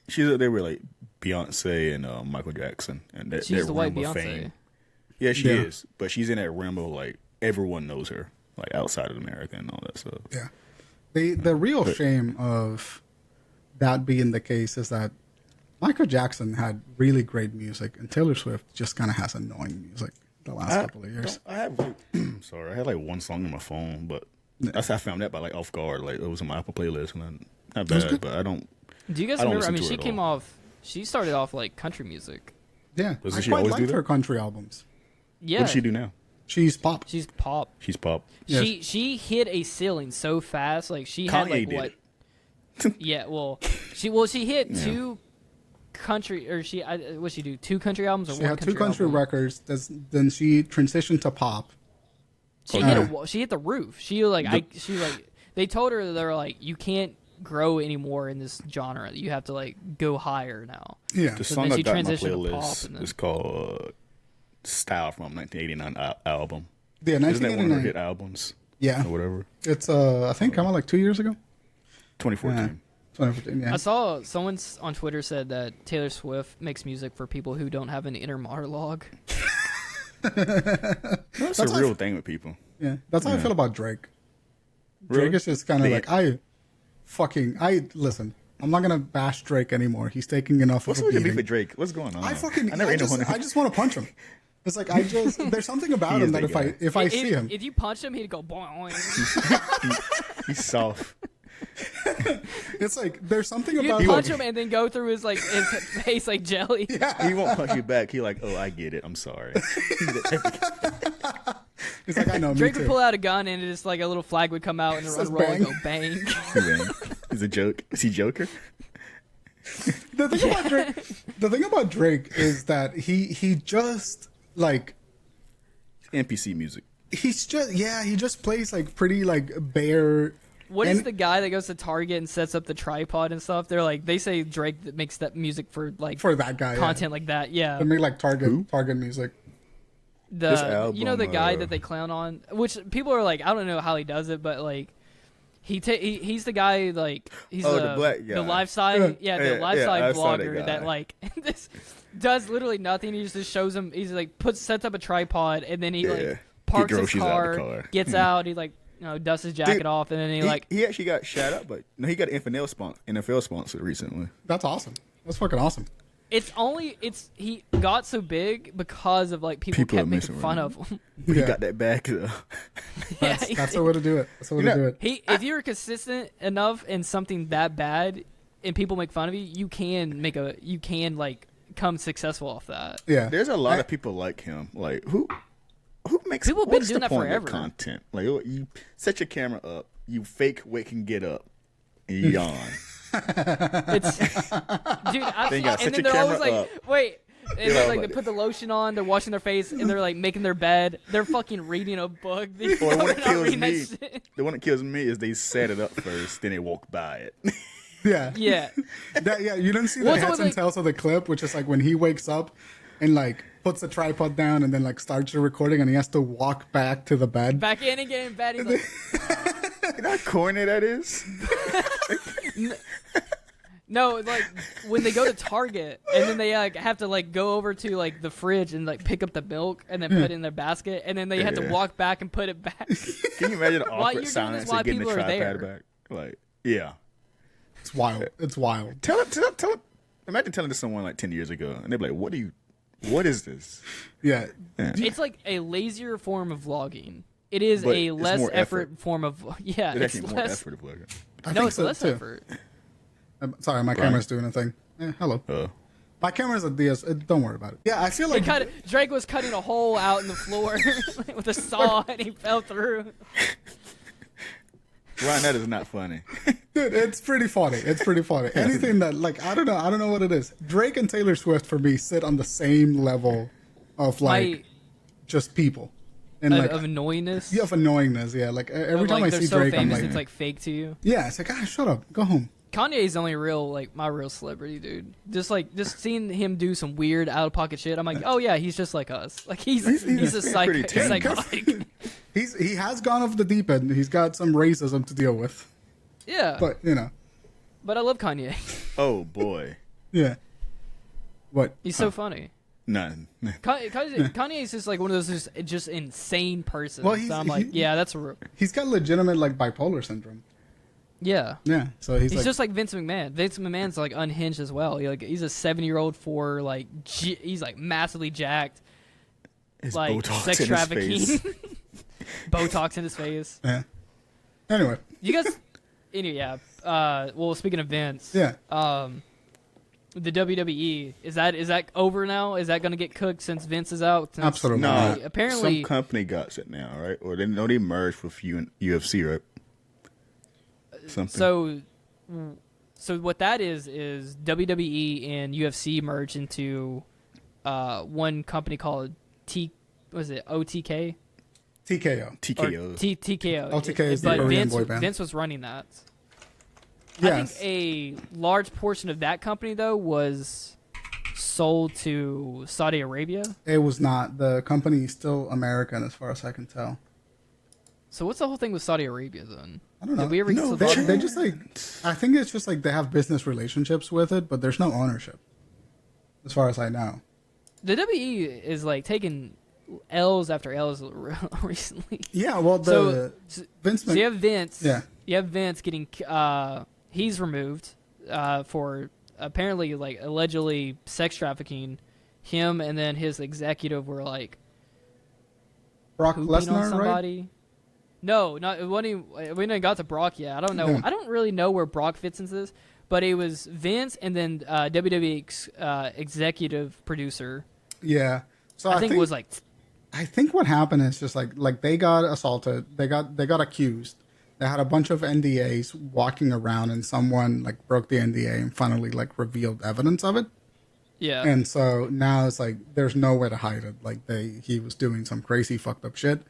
She's up there with like Beyonce and Michael Jackson, and that, She's that the white realm of Beyonce. fame. Yeah, she Yeah. is, but she's in that realm of like everyone knows her, like outside of America and all that stuff. Yeah. The real shame of that being the case is that Michael Jackson had really great music, and Taylor Swift just kind of has annoying music the last couple of years. I have like, sorry, I had like one song on my phone, but that's how I found that by like off guard. Like it was on my Apple playlist, and not That's bad, good. but I don't. Do you guys I don't remember? I listen mean, to she her at came all. off. She started off like country music. Yeah, Doesn't I she quite always do liked that? her country albums. Yeah. What does she do now? She's pop. She's pop. She's pop. Yes. She hit a ceiling so fast. Like she had Kanye like did what? it. Yeah. Well, she hit Yeah. two country or what she do? Two country albums or She one had two country album? records. Then she transitioned to pop. She Uh. hit she hit the roof. She like they told her they were like you can't grow anymore in this genre. You have to like go higher now. Yeah, The So song then I she got on my transitioned to pop, playlist and then- is called "Style" from 1989 album. yeah, Isn't that one of her 1989. hit albums? Yeah, Or whatever. it's I think come out like 2 years ago. 2014. 2015. Yeah, I saw someone on Twitter said that Taylor Swift makes music for people who don't have an inner monologue. That's a how real thing with people. yeah. That's how I feel about Drake. Really? Drake is just kind of The- like I listen. I'm not gonna bash Drake anymore. He's taking enough What's of a with the beef beating. with Drake? What's going on? I never ate no just, one. I just want to punch him. It's like there's something about He him is that that guy. if I see him, If you punch him, he'd go boing. He's soft. it's like there's something You'd about punch him and then go through his like his face like jelly. He won't punch you back. He like, oh, I get it. I'm sorry. He's like, I know, me Drake would too. pull out a gun and just like a little flag would come out and Says roll and go bang. bang. He's a joke. Is he Joker? The thing about Drake is that he just like NPC music. he just plays like pretty like bare. What is and- the guy that goes to Target and sets up the tripod and stuff? They're like they say Drake that makes that music for like for that guy content like that. Yeah, They make like Target music. This the album, you know the guy that they clown on, which people are like I don't know how he does it, but like he's the guy like he's Oh, the black guy. the lifestyle Yeah. the Yeah, lifestyle I saw that vlogger guy. that like this does literally nothing. He just shows him. He's like sets up a tripod and then he Yeah. like parks He his groceries out of the car, car. gets Yeah. out, he like dusts his jacket Dude, off, and then he he actually got shot up, but no, he got an NFL sponsor recently. That's awesome. That's fucking awesome. he got so big because of like people kept making fun of him. He got that back though. That's the way to do it. That's the way to do it. If you're consistent enough in something that bad, and people make fun of you, you can like come successful off that. Yeah, there's a lot of people like him. Like who makes people have been doing that forever. Content like you set your camera up, you fake wake and get up, and you yawn. It's dude. And then they're always like, wait. And they're like, they put the lotion on, they're washing their face, and they're like making their bed. They're fucking reading a book. Or the one that kills me is they set it up first, then they walk by it. Yeah. Yeah. You didn't see the heads and tails of the clip, which is like when he wakes up and like puts the tripod down and then like starts the recording and he has to walk back to the bed. Back in and get in bed. He's like, you know how corny that is? No, like when they go to Target and then they like have to like go over to like the fridge and like pick up the milk and then put it in their basket and then they have to walk back and put it back. Can you imagine the awkward silence of getting the tripod back? Like, yeah. It's wild. It's wild. Tell it. Imagine telling this to someone like 10 years ago and they'd be like, what is this? Yeah. It's like a lazier form of vlogging. It is a less effort form of it's more effort of vlogging. No, it's less effort. Sorry, my camera's doing a thing. Hello. My camera's a DS. Don't worry about it. Yeah, I feel like Drake was cutting a hole out in the floor with a saw and he fell through. Ryan, that is not funny. Dude, it's pretty funny. Anything that like I don't know what it is. Drake and Taylor Swift for me sit on the same level of like just people. And of annoyingness. Yeah, of annoyingness. Yeah, like every time I see so Drake, famous, I'm like, it's like fake to you. Yeah, it's like, shut up, go home. Kanye's the only my real celebrity, dude. Just seeing him do some weird out of pocket shit, I'm like, oh yeah, he's just like us. Like he's a psychotic. He has gone off the deep end. He's got some racism to deal with. Yeah, but you know. But I love Kanye. Oh boy. Yeah. What? He's so funny. None. Kanye is just like one of those just insane persons. Well, so I'm like, yeah, that's real. He's got legitimate like bipolar syndrome. Yeah. Yeah. So he's just like Vince McMahon. Vince McMahon's like unhinged as well. He's a 7-year-old he's like massively jacked. His like Botox sex in trafficking. his face. Botox in his face. Yeah. Anyway. You guys. Anyway, yeah. Well, speaking of Vince. Yeah. The WWE is that over now? Is that going to get cooked since Vince is out? Absolutely. No. Apparently, some company got it now, right? Or they merged with UFC, right? Something. So what that is WWE and UFC merged into one company called OTK? TKO. TKO. OTK is the Korean boy band. Vince was running that. Yes. I think a large portion of that company, though, was sold to Saudi Arabia. It was not. The company is still American, as far as I can tell. So what's the whole thing with Saudi Arabia, then? I don't know. Did we ever they just like... I think it's just like they have business relationships with it, but there's no ownership, as far as I know. The WWE is like taking L's after L's recently. Yeah, well, Vince... So you have Vince. Yeah. You have Vince getting... he's removed for apparently like allegedly sex trafficking. Him and then his executive were like Brock Lesnar, right? No, not when we didn't got to Brock yet. I don't know. Yeah. I don't really know where Brock fits into this, but it was Vince and then WWE executive producer. Yeah. So I think it was like. I think what happened is just like they got assaulted. They got accused. They had a bunch of NDAs walking around, and someone like broke the NDA and finally like revealed evidence of it. Yeah. And so now it's like there's no way to hide it. Like he was doing some crazy fucked up shit,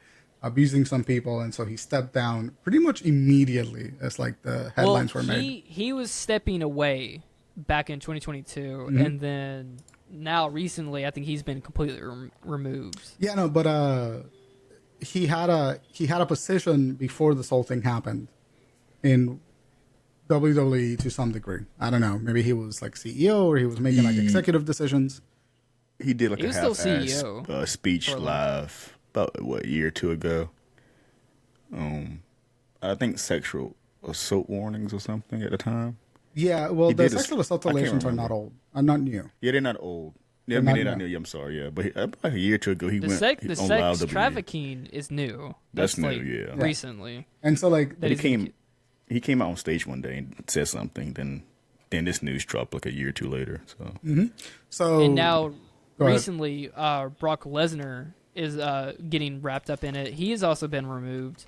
abusing some people, and so he stepped down pretty much immediately as like the headlines were made. He was stepping away back in 2022, Mm-hmm. and then now recently I think he's been completely removed. Yeah, no, but he had a position before this whole thing happened in WWE to some degree. I don't know. Maybe he was like CEO or he was making like executive decisions. He did like he a was still half-ass CEO speech live about a year or two ago. I think sexual assault warnings or something at the time. Yeah, well, He the did this- sexual assault I can't allegations are not remember. old. Are not new. Yeah, they're not old. Yeah, They're I mean, not they're not new. new. I'm sorry, yeah, but about a year or two ago, he The went sex on Live WWE. trafficking is new. That's new, like yeah. recently. And so, like, That He is- he came out on stage one day and said something. Then this news dropped like a year or two later. So so And now, Go ahead. recently, Brock Lesnar is getting wrapped up in it. He has also been removed,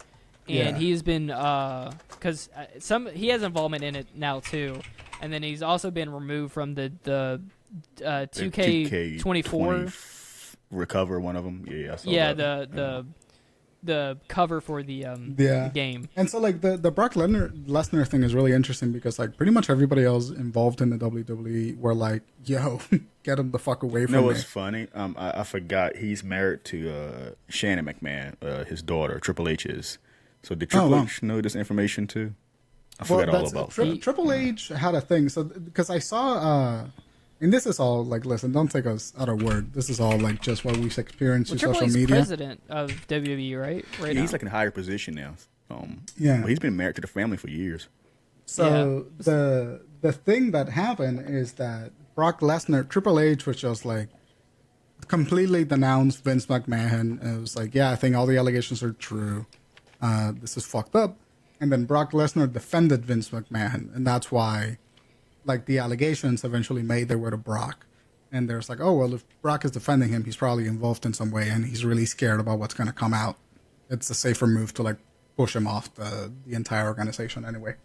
and Yeah. he's been because he has involvement in it now too, and then he's also been removed from the 2K24. Recover one of them. Yeah, I saw Yeah, that. the cover for the Yeah. game. And so, like, the Brock Lesnar thing is really interesting because, like, pretty much everybody else involved in the WWE were like, yo, get him the fuck away from No, me. it's funny. I forgot he's married to Shannon McMahon, his daughter, Triple H is. So did Triple wow. H know this information too? I forgot all about that. Triple H had a thing. So, because I saw, and this is all, like, listen, don't take us out of word. This is all, like, just what we've experienced Well, through Triple social H's media. president of WWE, right? Right Yeah, now. he's like in a higher position now. Yeah. But he's been married to the family for years. So the thing that happened is that Brock Lesnar, Triple H was just like completely denounced Vince McMahon. And it was like, yeah, I think all the allegations are true. This is fucked up. And then Brock Lesnar defended Vince McMahon, and that's why, like, the allegations eventually made their way to Brock. And there's like, oh well, if Brock is defending him, he's probably involved in some way, and he's really scared about what's going to come out. It's a safer move to like push him off the entire organization anyway.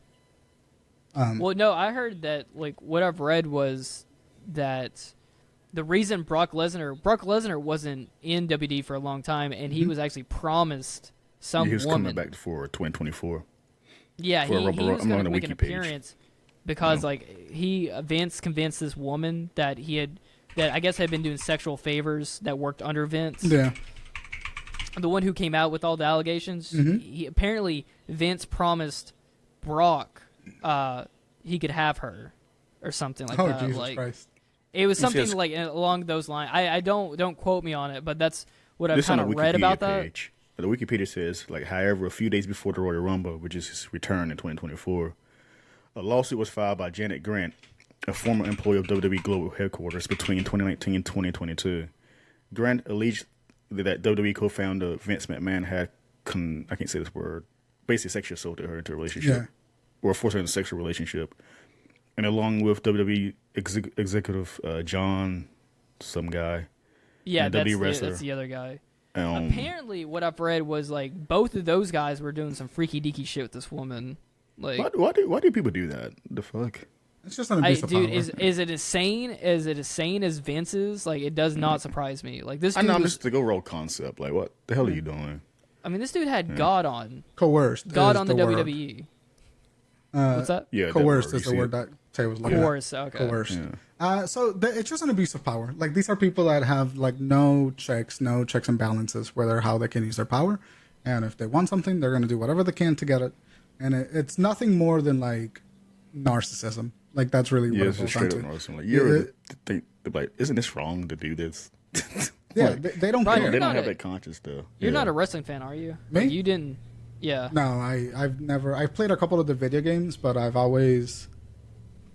Well, no, I heard that, like, what I've read was that the reason Brock Lesnar wasn't in WWE for a long time, and he was actually promised some He was woman. coming back for 2024. Yeah, for he Rubber- was I'm going on to the make an wiki page. appearance because, like, Vince convinced this woman that that I guess had been doing sexual favors that worked under Vince. Yeah. The one who came out with all the allegations. He apparently Vince promised Brock he could have her or something like Oh that. Jesus like Christ! it was He something says- like along those lines. I don't quote me on it, but that's what I've This on kind the of read about that. page. The Wikipedia says, like, however, a few days before the Royal Rumble, which is his return in 2024, a lawsuit was filed by Janet Grant, a former employee of WWE Global Headquarters, between 2019 and 2022. Grant alleged that WWE co-founder Vince McMahon had, I can't say this word, basically sexually assaulted her into a relationship, or forced her into a sexual relationship. And along with WWE executive John, some guy, Yeah, and a WWE that's wrestler. the other guy. um, Apparently, what I've read was like both of those guys were doing some freaky deaky shit with this woman. Like, why do people do that? The fuck? It's just an abuse of dude, power. is it as sane as Vince's? Like, it does not surprise me. Like this I dude know, I'm was, just the go roll concept. Like, what the hell are you doing? I mean, this dude had God on Coerced. God is on the word. WWE. What's that? Yeah, that Coerced word, is you the see word it? that Tay was looking at. Coerce. Okay. Coerced. Yeah. It's just an abuse of power. Like, these are people that have like no checks and balances, whether how they can use their power, and if they want something, they're going to do whatever they can to get it. And it's nothing more than like narcissism. Like, that's really Yeah, what it's it just boils straight down up to. narcissism. Like, you ever think, like, isn't this wrong to do this? Yeah, they don't Brian, care. you're They not don't have a- that conscience though. You're Yeah. not a wrestling fan, are you? Me? Like, you didn't. Yeah. No, I've played a couple of the video games, but I've always,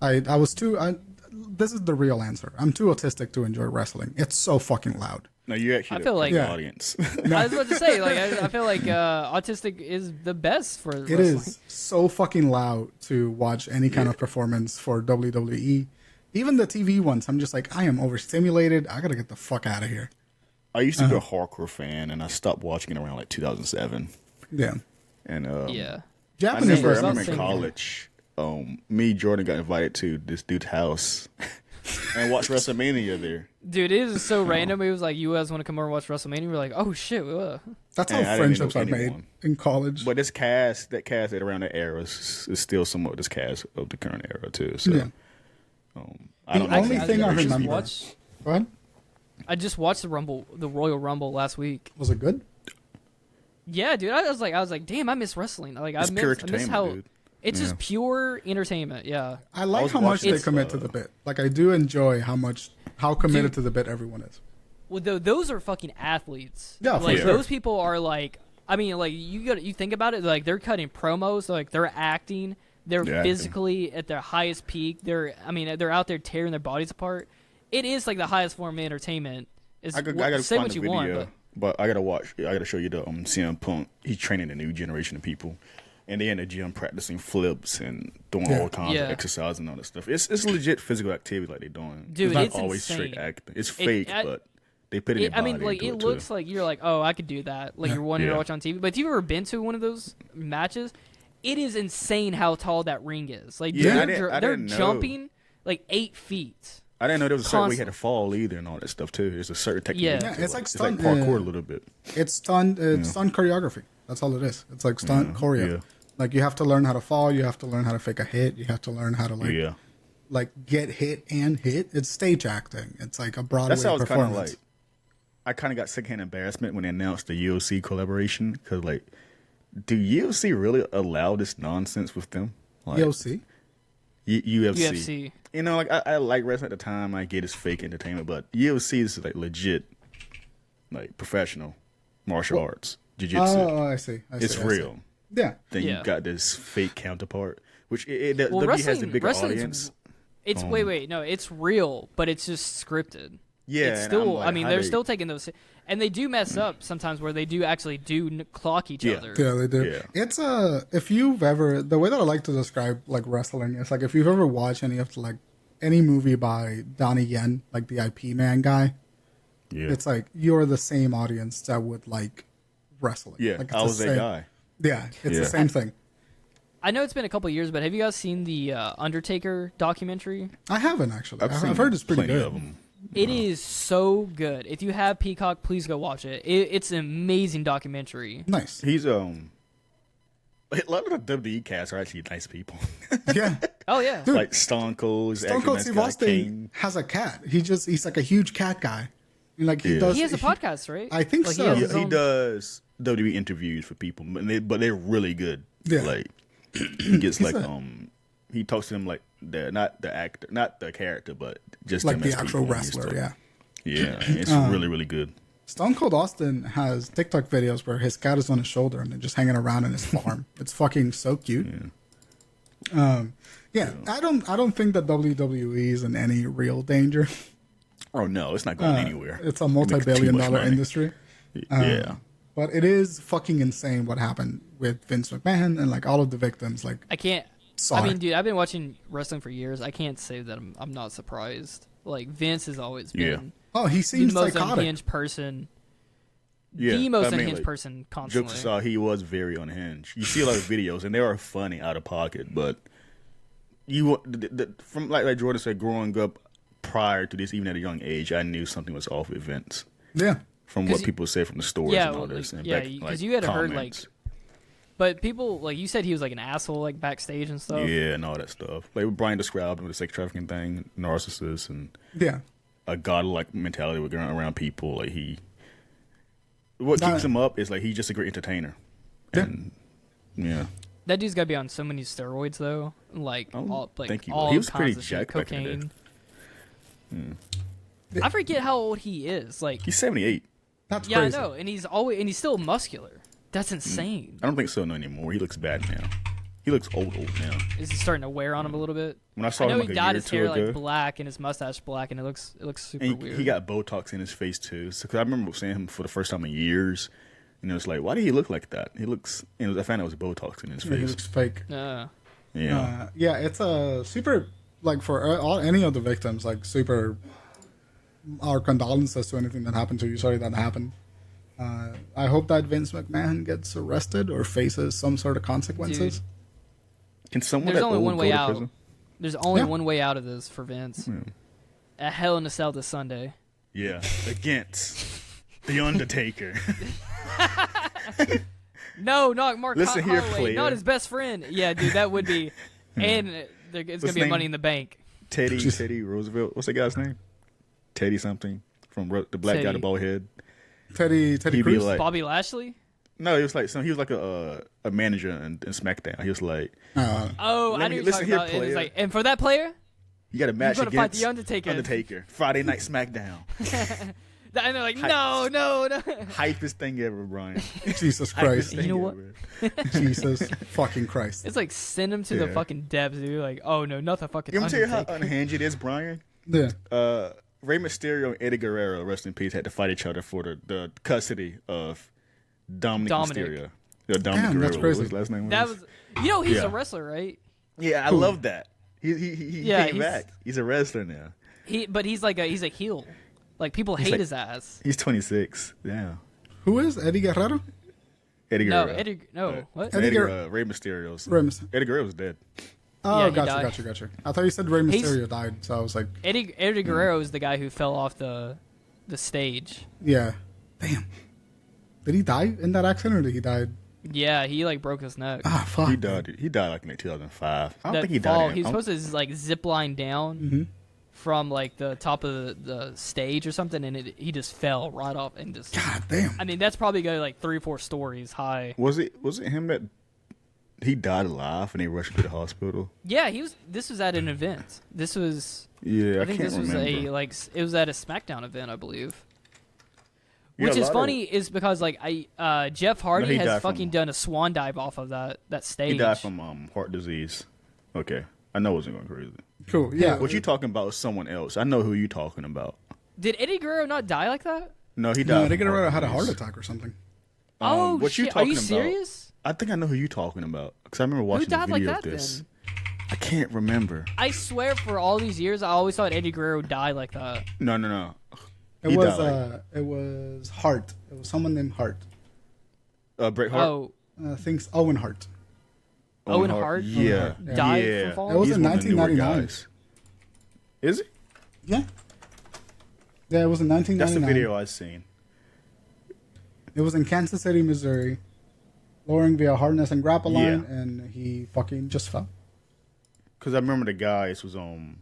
this is the real answer. I'm too autistic to enjoy wrestling. It's so fucking loud. No, you're actually I feel the like- perfect Yeah. audience. I was about to say, like, I feel like autistic is the best for It wrestling. is so fucking loud to watch any kind of performance for WWE. Even the TV ones, I'm just like, I am overstimulated. I gotta get the fuck out of here. I used to be a hardcore fan, and I stopped watching it around like 2007. Yeah. And Yeah. I Japanese remember, I wrestling. remember in Same here. college, me and Jordan got invited to this dude's house and watched WrestleMania there. Dude, it was so random. It was like, you guys want to come over and watch WrestleMania? We're like, oh shit. That's how And I didn't friendships know are made anyone. in college. But that cast that around that era is still somewhat this cast of the current era too. So, Yeah. I don't The know. only thing I just remember. watched- Go ahead. I just watched the Royal Rumble last week. Was it good? Yeah, dude. I was like, damn, I miss wrestling. Like, It's I pure miss entertainment, how dude. it's Yeah. just pure entertainment. Yeah. I like was how much watching they this, commit to the bit. Like, I do enjoy how committed Dude. to the bit everyone is. Well, those are fucking athletes. Yeah, for like sure. those people are like, I mean, like you think about it, like they're cutting promos, like they're acting, They're Yeah, physically at their highest peak. They're out there tearing their bodies apart. It is like the highest form of entertainment. I gotta Say find what the you video, want, but I gotta show you the CM Punk. He's training a new generation of people, and they're in the gym practicing flips and doing all kinds of exercise and all that stuff. It's legit physical activity like they're doing. Dude, not it's always insane. straight acting. It's fake, but they put it in. I mean, like it looks like you're like, oh, I could do that. Like you're wanting to watch on TV. But if you've ever been to one of those matches, it is insane how tall that ring is. Like they're jumping like 8 feet. I didn't know there was a certain way you had to fall either and all that stuff too. There's a certain technique. Yeah, it's like stunt. It's like parkour a little bit. It's stunt. It's stunt choreography. That's all it is. It's like stunt choreo. Yeah. Like you have to learn how to fall. You have to learn how to fake a hit. You have to learn how to like get hit and hit. It's stage acting. It's like a Broadway That's how I was kind of performance. like. I kind of got secondhand embarrassment when they announced the UFC collaboration because like, do UFC really allow this nonsense with them? Like, UFC. UFC. You know, like I like wrestling at the time. I get it's fake entertainment, but UFC is like legit, like professional martial arts, jiu-jitsu. Oh, I see. It's real. Yeah. Then you got this fake counterpart, which WWE has the bigger audience. It's no, it's real, but it's just scripted. Yeah, it's still. I mean, they're still taking those, and they do mess up sometimes where they do actually clock each other. Yeah, they do. Yeah. It's if you've ever, the way that I like to describe like wrestling is like if you've ever watched any movie by Donnie Yen, like the IP Man guy. Yeah. It's like you're the same audience that would like wrestling. Yeah, like, I was that guy. Yeah, it's the same thing. I know it's been a couple of years, but have you guys seen the Undertaker documentary? I haven't actually. I've heard it's pretty good. Of them. It is so good. If you have Peacock, please go watch it. It's an amazing documentary. Nice. He's a lot of the WWE cast are actually nice people. Yeah. Oh yeah. Dude, like Stone Cold Steve Austin has a cat. He's like a huge cat guy. Like he does. He has a podcast, right? I think like so. He does WWE interviews for people, but they're really good. Yeah. Like he gets he talks to them like not the actor, not the character, but just like them the as actual people. wrestler. Yeah. Yeah, it's really, really good. Stone Cold Austin has TikTok videos where his cat is on his shoulder and they're just hanging around in his farm. It's fucking so cute. Yeah. I don't think that WWE is in any real danger. Oh no, it's not going anywhere. It's a multi-billion-dollar industry. Yeah. But it is fucking insane what happened with Vince McMahon and like all of the victims. Like I can't. I mean, dude, I've been watching wrestling for years. I can't say that I'm not surprised. Like Vince has always been. Oh, he seems the most psychotic. unhinged person. Yeah, the most unhinged person constantly. Jokes aside, he was very unhinged. You see a lot of videos, and they are funny, out of pocket. But from like Jordan said, growing up prior to this, even at a young age, I knew something was off with Vince. Yeah, from what people say from the stores and all this. Because you had heard like. But people, like, you said he was, like, an asshole, like, backstage and stuff. Yeah, and all that stuff. Like, what Bryan described with the sex trafficking thing, narcissist, and a godlike mentality with going around people. Like, what keeps him up is, like, he's just a great entertainer. And, That dude's got to be on so many steroids, though. Like, all he kinds was pretty of shit, jacked cocaine. I forget how old he is. Like, he's 78. That's crazy. I know, and he's still muscular. That's insane. I don't think so anymore. He looks bad now. He looks old now. Is he starting to wear on him a little bit? When I saw him him like he a dyed year his or two hair ago, like black and his mustache black, and it looks super weird. He got Botox in his face too. So, cause I remember seeing him for the first time in years, and it was like, why did he look like that? He looks. I found out it was Botox in his face. He looks fake. Yeah. It's a super like for any of the victims, like super. Our condolences to anything that happened to you. Sorry that happened. I hope that Vince McMahon gets arrested or faces some sort of consequences. Dude, can someone there's only one way out. Prison? There's only one way out of this for Vince. A Hell in a Cell this Sunday. Yeah, against the Undertaker. No, not Mark Listen here, Holloway, player. not his best friend. Yeah, dude, that would be. And it's gonna be a Money in the Bank. Teddy Roosevelt. What's that guy's name? Teddy something from the black guy, the bald head. Teddy Cruz? Like, Bobby Lashley? No, he was like he was like a manager in SmackDown. He was like, I know what you're talking about. It was like, and for that player, you got a match fight against the Undertaker. Friday Night SmackDown. And they're like, no. Hypest thing ever, Bryan. Jesus Hypest Christ. thing You know what? ever. Jesus fucking Christ. It's like send him to the fucking depths, dude. Like, oh no, not the fucking. You want me to tell you Undertaker. how unhinged it is, Bryan? Yeah. Rey Mysterio and Eddie Guerrero, rest in peace, had to fight each other for the custody of Dominic Mysterio. Yeah, Dominic Damn, Guerrero. that's What crazy. his last name That was, he's Yeah. a wrestler, right? Yeah, I love that. He Yeah, came back. He's a wrestler now. But he's like he's a heel. Like people hate like- his ass. He's 26. Yeah. Who is Eddie Guerrero? Eddie No, Guerrero. what? Eddie Rey Mysterio's. Rey Mysterio. Eddie Guerrero's dead. Oh, Yeah, he gotcha. died. I thought you said Rey He's- Mysterio died, so I was like, Eddie Guerrero is the guy who fell off the stage. yeah. Damn. Did he die in that accident, or did he die? Yeah, he like broke his neck. Ah, fuck. He died. He died like in 2005. I don't That think he fall, died. he was supposed to like zip line down from like the top of the stage or something, and he just fell right off and just. God damn. I mean, that's probably going like 3 or 4 stories high. Was it him that he died alive and they rushed him to the hospital? Yeah, this was at an event. This was. Yeah, I think can't this was remember. it was at a SmackDown event, I believe. Yeah, Which a is lot funny is because like Jeff Hardy he has died fucking from- done a swan dive off of that stage. He died from heart disease. Okay, I know I wasn't going crazy. Cool. Yeah. What you talking about is someone else. I know who you talking about. Did Eddie Guerrero not die like that? No, he died. No, from Eddie Guerrero had a heart disease. attack or something. Oh what shit! you Are talking you about? serious? I think I know who you talking about because I remember watching died the like video that of this. then? I can't remember. I swear, for all these years, I always thought Eddie Guerrero died like that. No. It He was died. it was Hart. It was someone named Hart. Bret Hart. Oh, I think Owen Hart. Owen Hart? Yeah, Died yeah. from falling? It was He's in one of the newer 1999. guys. Is it? Yeah. Yeah, it was in 1999. That's the video I seen. It was in Kansas City, Missouri. Lowering via harness and grapple line, Yeah. and he fucking just fell. Because I remember the guys was on.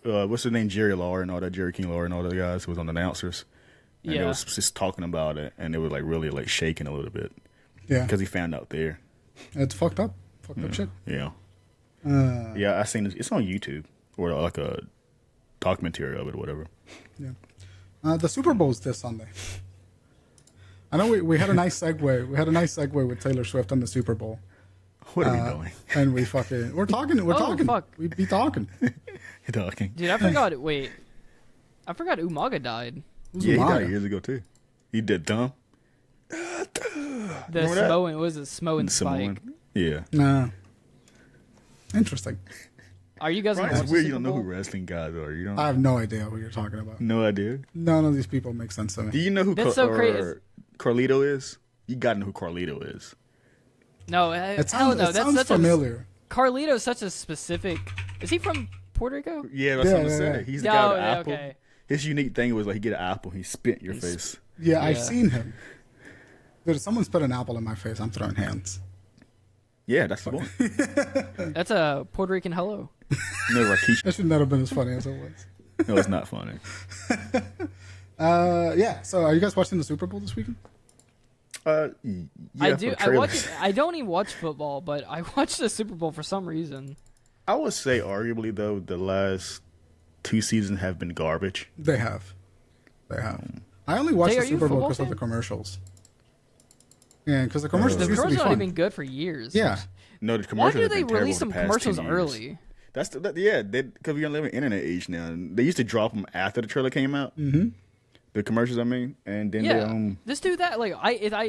What's his name? Jerry Lawler and all that. Jerry King Lawler and all the guys who was on the announcers. And they Yeah. was just talking about it, and they were like really like shaking a little bit Yeah. because he found out there. It's fucked up. Fucked up shit. Yeah, Uh, yeah. I seen it. It's on YouTube or like a documentary of it or whatever. the Super Bowl's this Sunday. I know we had a nice segue. We had a nice segue with Taylor Swift on the Super Bowl. What are we doing? And we're talking. We're Oh, talking. fuck. We be talking. You're talking. dude, I forgot. Wait, I forgot Umaga died. Who's Yeah, he Umaga? died years ago too. He did dumb. The Remember that? Samoan was it Samoan Samoan. Spike? Yeah. Nah. Interesting. Are you guys Brian, gonna it's watch weird the you don't Super know who Bowl? wrestling guys are. You don't. I have no idea who you're talking about. No idea. None of these people make sense to Do me. you know who That's so crazy. Carlito is? You gotta know who Carlito is. No, It hell sounds, no. it That's sounds such familiar. Carlito's such a specific. Is he from Puerto Rico? Yeah, that's Yeah, what I'm yeah, saying. yeah. He's the guy with the yeah, apple. okay. His unique thing was like he get an apple, he spit in your face. Yeah, I've Yeah. seen him. Dude, if someone spit an apple in my face, I'm throwing hands. Yeah, that's the one. That's a Puerto Rican hello. No, Rakish. That should not have been as funny as it was. No, it's not funny. Yeah. So, are you guys watching the Super Bowl this weekend? Yeah, I for do. the I watch. trailers. I don't even watch football, but I watch the Super Bowl for some reason. I would say, arguably though, the last 2 seasons have been garbage. They have. I only watched Jay, the are you a Super Bowl football because of the fan? commercials. Yeah, because the commercials The used to be commercials fun. have been good for years. Yeah. No, the Why commercials do have they been terrible release the some past 10 commercials years. early? That's because we're living in internet age now. They used to drop them after the trailer came out. Mm-hmm. The commercials, I mean, and then Yeah, they, just do that. Like,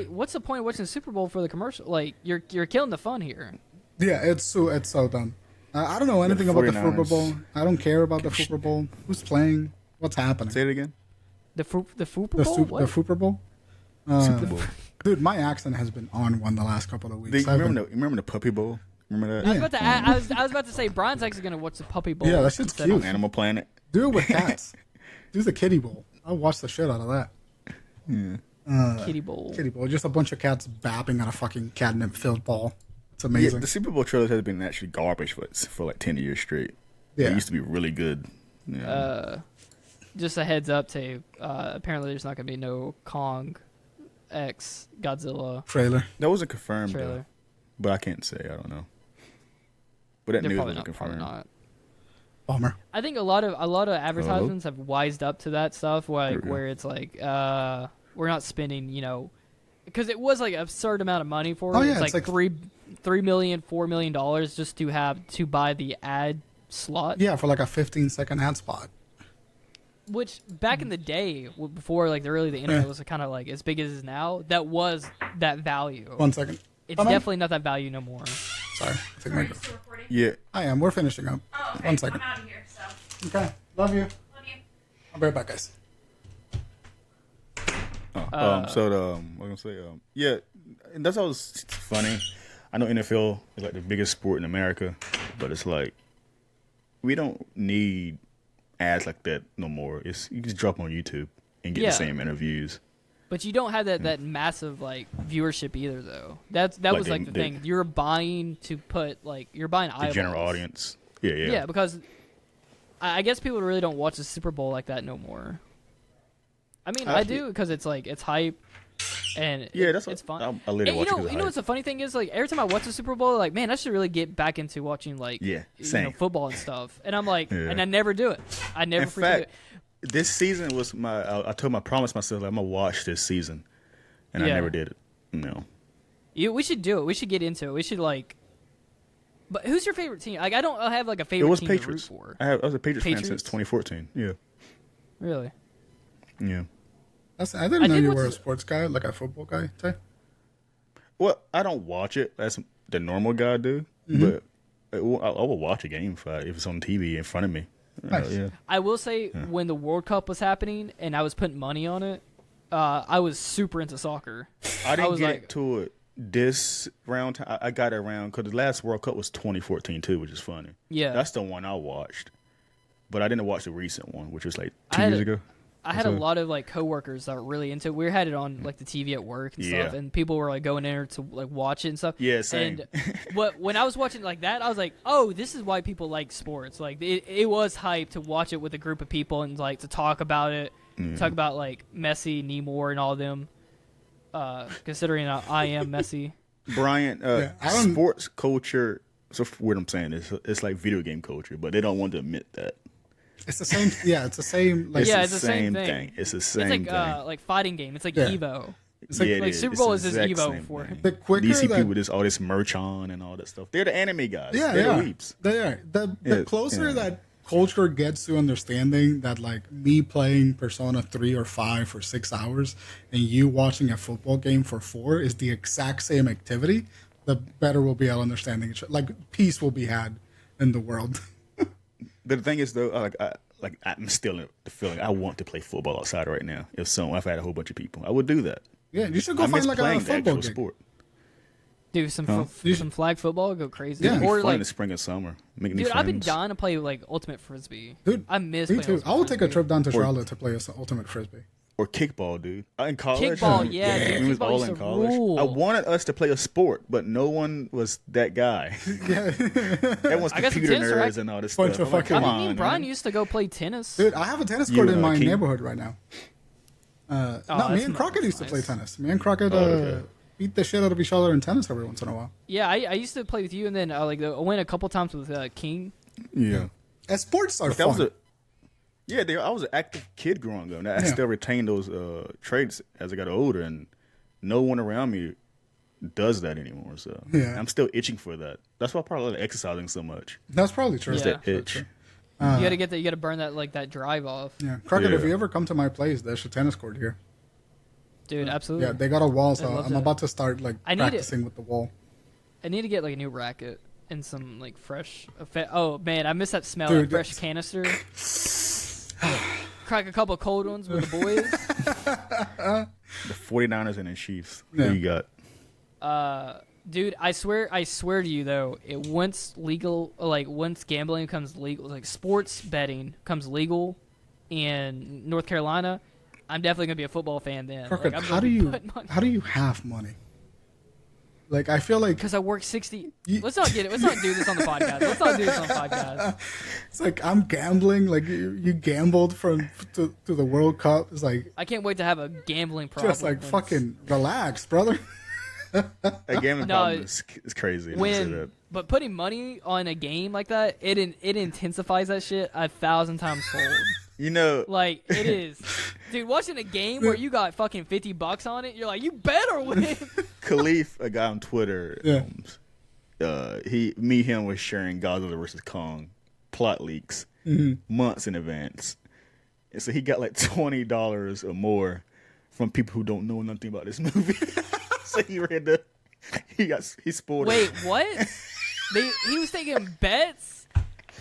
what's the point of watching the Super Bowl for the commercial? Like, you're killing the fun here. Yeah, it's so dumb. I don't know anything about the Super 49ers. Bowl. I don't care about the Super Bowl. Who's playing? What's happening? say it again. The Super The, Bowl. su- What? the Super Bowl? Super Bowl. Dude, my accent has been on one the last couple of weeks. Remember the Puppy Bowl? Remember I was that? about to. I was about to say Brian's actually gonna watch the Puppy Bowl. Yeah, that shit's instead cute. of- Animal Planet. Do it with cats. Do the Kitty Bowl. I'll watch the shit out of that. Kitty Bowl. Kitty Bowl. Just a bunch of cats bapping on a fucking catnip-filled ball. It's Yeah, amazing. the Super Bowl trailers has been actually garbage for like 10 years straight. Yeah. It used to be really good. Yeah. Just a heads up to apparently there's not gonna be no Kong X Godzilla Trailer. that wasn't confirmed, trailer. though, but I can't say. I don't know. But that They're news probably wasn't not. Probably confirmed. Bummer. I think a lot of advertisements have wised up to that stuff, where it's like, we're not spending, because it was like an absurd amount of money for it. Oh, yeah, it's like $3 million, $4 million just to buy the ad slot. Yeah, for like a 15-second ad spot. Which back in the day, before like the internet was kind of like as big as it is now, that was that value. 1 second. It's definitely not that value no more. Sorry. I think Are you still recording? Yeah. I am. We're finishing up. Oh, okay. 1 second. I'm out of here, so. Okay. Love you. Love you. I'll be right back, guys. What was I gonna say? Yeah, and that's always funny. I know NFL is like the biggest sport in America, but it's like we don't need ads like that no more. You can just drop on YouTube and get the same interviews. But you don't have that massive like viewership either, though. That was like the thing. You're buying eyeballs. The general audience. Yeah. Yeah, because I guess people really don't watch the Super Bowl like that no more. I mean, I do because it's hype, and it's fun. I later watch it. You know what's the funny thing is, like every time I watch the Super Bowl, like man, I should really get back into watching like football and stuff. And I'm like, and I never do it. I never freaking do it. This season was I promised myself I'm gonna watch this season, and I never did it. No. We should do it. We should get into it. We should like. But who's your favorite team? Like I don't have like a favorite team Patriots. to root for. I was a Patriots fan since 2014. Yeah. Really? Yeah. I didn't know you were a sports guy, like a football guy, Tay. Well, I don't watch it. That's the normal guy do. But I will watch a game if it's on TV in front of me. Nice. Yeah. I will say when the World Cup was happening and I was putting money on it, I was super into soccer. I didn't get to it this round. I got it around because the last World Cup was 2014 too, which is funny. Yeah. That's the one I watched. But I didn't watch the recent one, which was like 2 years ago. I had a lot of like coworkers that were really into it. We had it on like the TV at work and stuff, and people were like going in there to like watch it and stuff. Yeah, same. And when I was watching like that, I was like, oh, this is why people like sports. Like it was hype to watch it with a group of people and like to talk about it, talk about like Messi, Neymar, and all of them. Considering I am Messi. Bryan, sports culture. So what I'm saying is, it's like video game culture, but they don't want to admit that. It's the same. Yeah, it's the same. Like, it's the same thing. It's the same thing. It's like like fighting game. It's like Evo. It's like, Super Bowl is this Evo for him. The quicker DC people with all this merch on and all that stuff. They're the anime guys. Yeah, They're the weeps. They are. The closer that culture gets to understanding that, like me playing Persona 3 or 5 for 6 hours and you watching a football game for 4 is the exact same activity, the better we'll be at understanding each other. Like peace will be had in the world. The thing is, though, I'm still in the feeling I want to play if outside right now. If I had a whole bunch of people, I would do that. Yeah, you should go find like a football gig. Sport. Do some flag football, go crazy. Yeah, or fun like in the spring and summer. Make new dude, friends. I've been dying to play like ultimate frisbee. Dude, I miss me playing too. I will take a Frisbee. trip down to Charlotte to play ultimate frisbee. Or kickball, dude. In college, Kickball, yeah, dude, we was kickball all used in to college. rule. I wanted us to play a sport, but no one was that guy. Everyone's I got some computer tennis, right? nerds and all this Bunch stuff. of I'm like, fucking- come I mean, on, Bryan man. used to go play tennis. Dude, I have a tennis court in my King? neighborhood right now. No, me and Crockett used to play nice. tennis. Me and Crockett okay. beat the shit out of each other in tennis every once in a while. Yeah, I used to play with you, and then I went a couple times with King. Yeah. And sports are But that fun. was I was an active kid growing up. And I still retain those traits as I got older, and no one around me does that anymore. So I'm still itching for that. That's why I probably like exercising so much. That's probably true. Yeah. That itch. You gotta burn that drive off, Yeah, Crockett, if Yeah. you ever come to my place, there's a tennis court here. dude. Absolutely. Yeah, they got a wall, I'd so love I'm to. about to start I need it. practicing with the wall. I need to get like a new racket and some like fresh. Oh man, I miss that smell. Dude, Like fresh canister. Crack a couple cold ones with the boys. The 49ers and the Chiefs. Yeah. Who you got? Dude, I swear to you though, once gambling becomes legal, like sports betting becomes legal in North Carolina, I'm definitely gonna be a football fan then. Crockett, I'm how gonna do be you putting money- how do you have money? Like I feel like Because I work 60. Let's not do this on the podcast. Let's not do this on the podcast. it's like I'm gambling. Like you gambled to the World Cup. It's like I can't wait to have a gambling problem. just like fucking relax, brother. A gambling problem is crazy. But putting money on a game like that, it intensifies that shit 1,000 times fold. You know, like it is, dude. Watching a game where you got fucking $50 on it, you're like, you better win. Khalif, a guy on Twitter, him was sharing Godzilla vs. Kong plot leaks months in advance, and so he got like $20 or more from people who don't know nothing about this movie. So he spoiled. Wait, what? He was taking bets.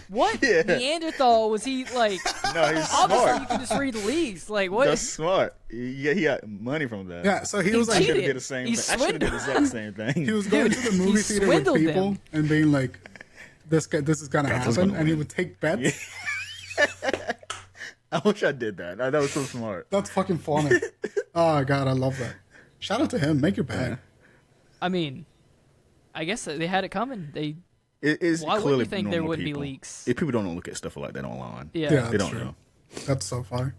What Neanderthal was he like? No, he's obviously smart. You can just read the leaks. Like what? That's smart. Yeah, he got money from that. Yeah, so he was like, I should have did the same thing. I should have did the exact same thing. He was going to the movie theater with people and being like, this is gonna happen, and he would take bets. Yeah. I wish I did that. That was so smart. That's fucking funny. Oh god, I love that. Shout out to him. Make your bet. Yeah. I mean, I guess they had it coming. Why would you think there wouldn't be leaks? If people don't look at stuff like that online, yeah they don't know. That's so funny.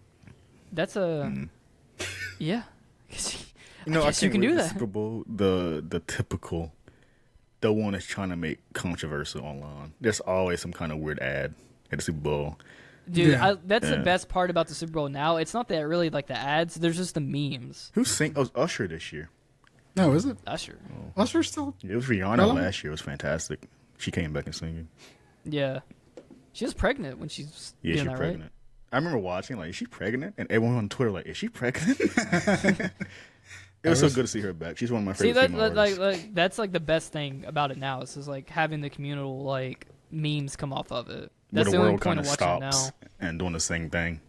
That's yeah. You know, I guess you can do that. Super Bowl, the typical, the one that's trying to make controversial online. There's always some kind of weird ad at the Super Bowl. Dude, that's the best part about the Super Bowl now. It's not that really like the ads. There's just the memes. Who sang? Oh, it was Usher this year. No, is it? Usher. Oh. Usher still? It was Rihanna last year. It was fantastic. She came back and singing. Yeah. She was pregnant when she's doing she's that, pregnant. Right? I remember watching, like, is she pregnant? And everyone on Twitter, like, is she pregnant? It was so good to see her back. She's one of my favorite female artists. That's like the best thing about it now. Is just like having the communal like memes come off of it. That's the only point of watching it now. And doing the same thing.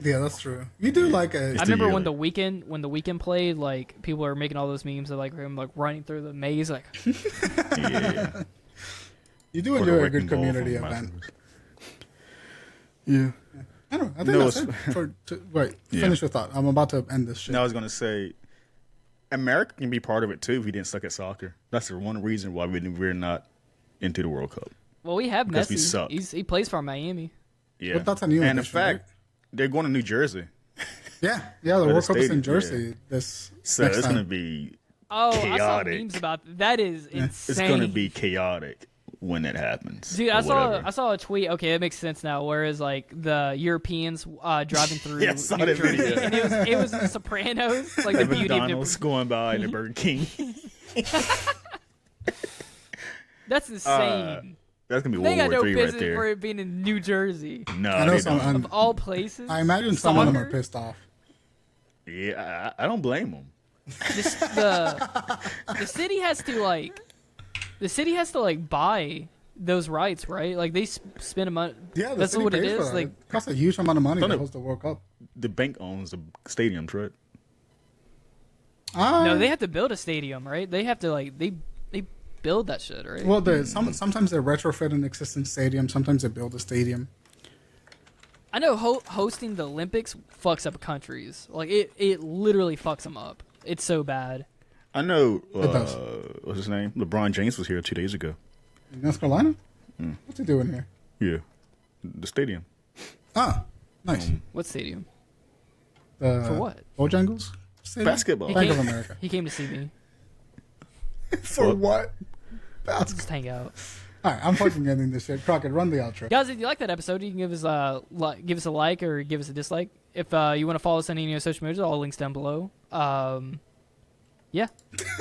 Yeah, that's true. You do like a. I remember when the weekend played, like people are making all those memes of like him like running through the maze, like. Yeah. You do enjoy a good community event. Yeah. I don't know. I think that's it. Wait, finish your thought. I'm about to end this shit. No, I was going to say, America can be part of it too if we didn't suck at soccer. That's the one reason why we're not into the World Cup. Well, we have Messi. We suck. He plays for Miami. Yeah. But that's a new And in edition, fact, right? they're going to New Jersey. Yeah, the World Cup is in Jersey this So next it's time. going to be chaotic. I saw chaotic. memes about that. That is insane. It's going to be chaotic when that happens. Dude, I saw a tweet. Okay, it makes sense now. Whereas like the Europeans driving through New Jersey, and it was the Sopranos, like the beauty of McDonald's going by the Burger King. That's insane. That's gonna be they World got War no III business right there. for it being in New Jersey. No, I know they some, don't. Of all places, I imagine some of them are pissed off. Yeah, I don't blame them. The city has to like buy those rights, right? Like they spend a money. Yeah, that's what it is. Like it costs a huge amount of money to host the World Cup. The bank owns the stadiums, right? No, they have to build a stadium, right? They have to like they build that shit, right? Well, sometimes they retrofit an existing stadium. Sometimes they build a stadium. I know hosting the Olympics fucks up countries. Like it literally fucks them up. It's so bad. I know. What's his name? LeBron James was here 2 days ago. In North Carolina? What's he doing here? Yeah, the stadium. Ah, nice. What stadium? For what? Bojangles? Stadium? Basketball. Bank of America. He came to see me. For what? Just hang out. All right, I'm fucking ending this shit. Crockett, run the outro. Guys, if you like that episode, you can give us a like or give us a dislike. If you want to follow us on any of our social media, all links down below. Yeah,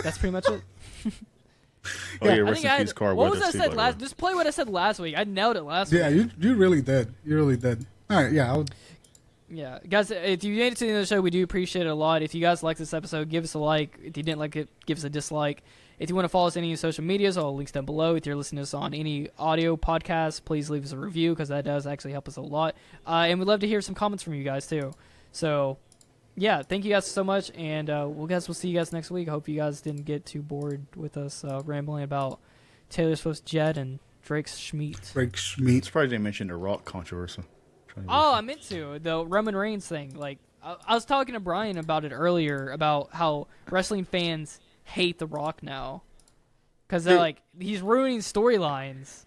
that's pretty much it. Rest in peace, Carl. What was I said last? Just play what I said last week. I nailed it last week. Yeah, you really did. You really did. All right, yeah. Yeah, guys, if you made it to the end of the show, we do appreciate it a lot. If you guys like this episode, give us a like. If you didn't like it, give us a dislike. If you want to follow us on any social medias, all links down below. If you're listening to us on any audio podcast, please leave us a review because that does actually help us a lot. And we'd love to hear some comments from you guys too. So, yeah, thank you guys so much, and we'll see you guys next week. I hope you guys didn't get too bored with us rambling about Taylor Swift's jet and Drake's Schmeat. Surprised they mentioned the Rock controversy. Oh, I meant to. The Roman Reigns thing. Like, I was talking to Bryan about it earlier, about how wrestling fans hate The Rock now. Because they're like, he's ruining storylines.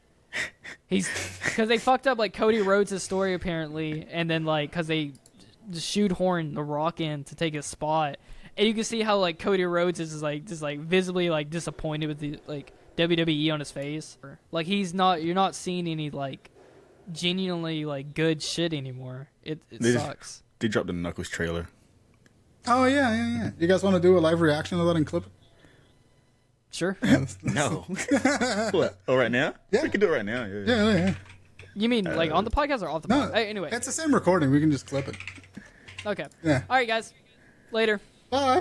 Because they fucked up, like, Cody Rhodes' story, apparently. And then, like, because they just shoehorned The Rock in to take his spot. And you can see how like Cody Rhodes is just like visibly like disappointed with the like WWE on his face. Like you're not seeing any like genuinely like good shit anymore. It sucks. They dropped the Knuckles trailer. Oh yeah. You guys want to do a live reaction of that and clip it? Sure. No. What? Oh, right now? Yeah. We can do it right now. Yeah. Yeah. You mean like on the podcast or off the No. podcast? Anyway. It's the same recording. We can just clip it. Okay. Yeah. All right, guys. Later. Bye.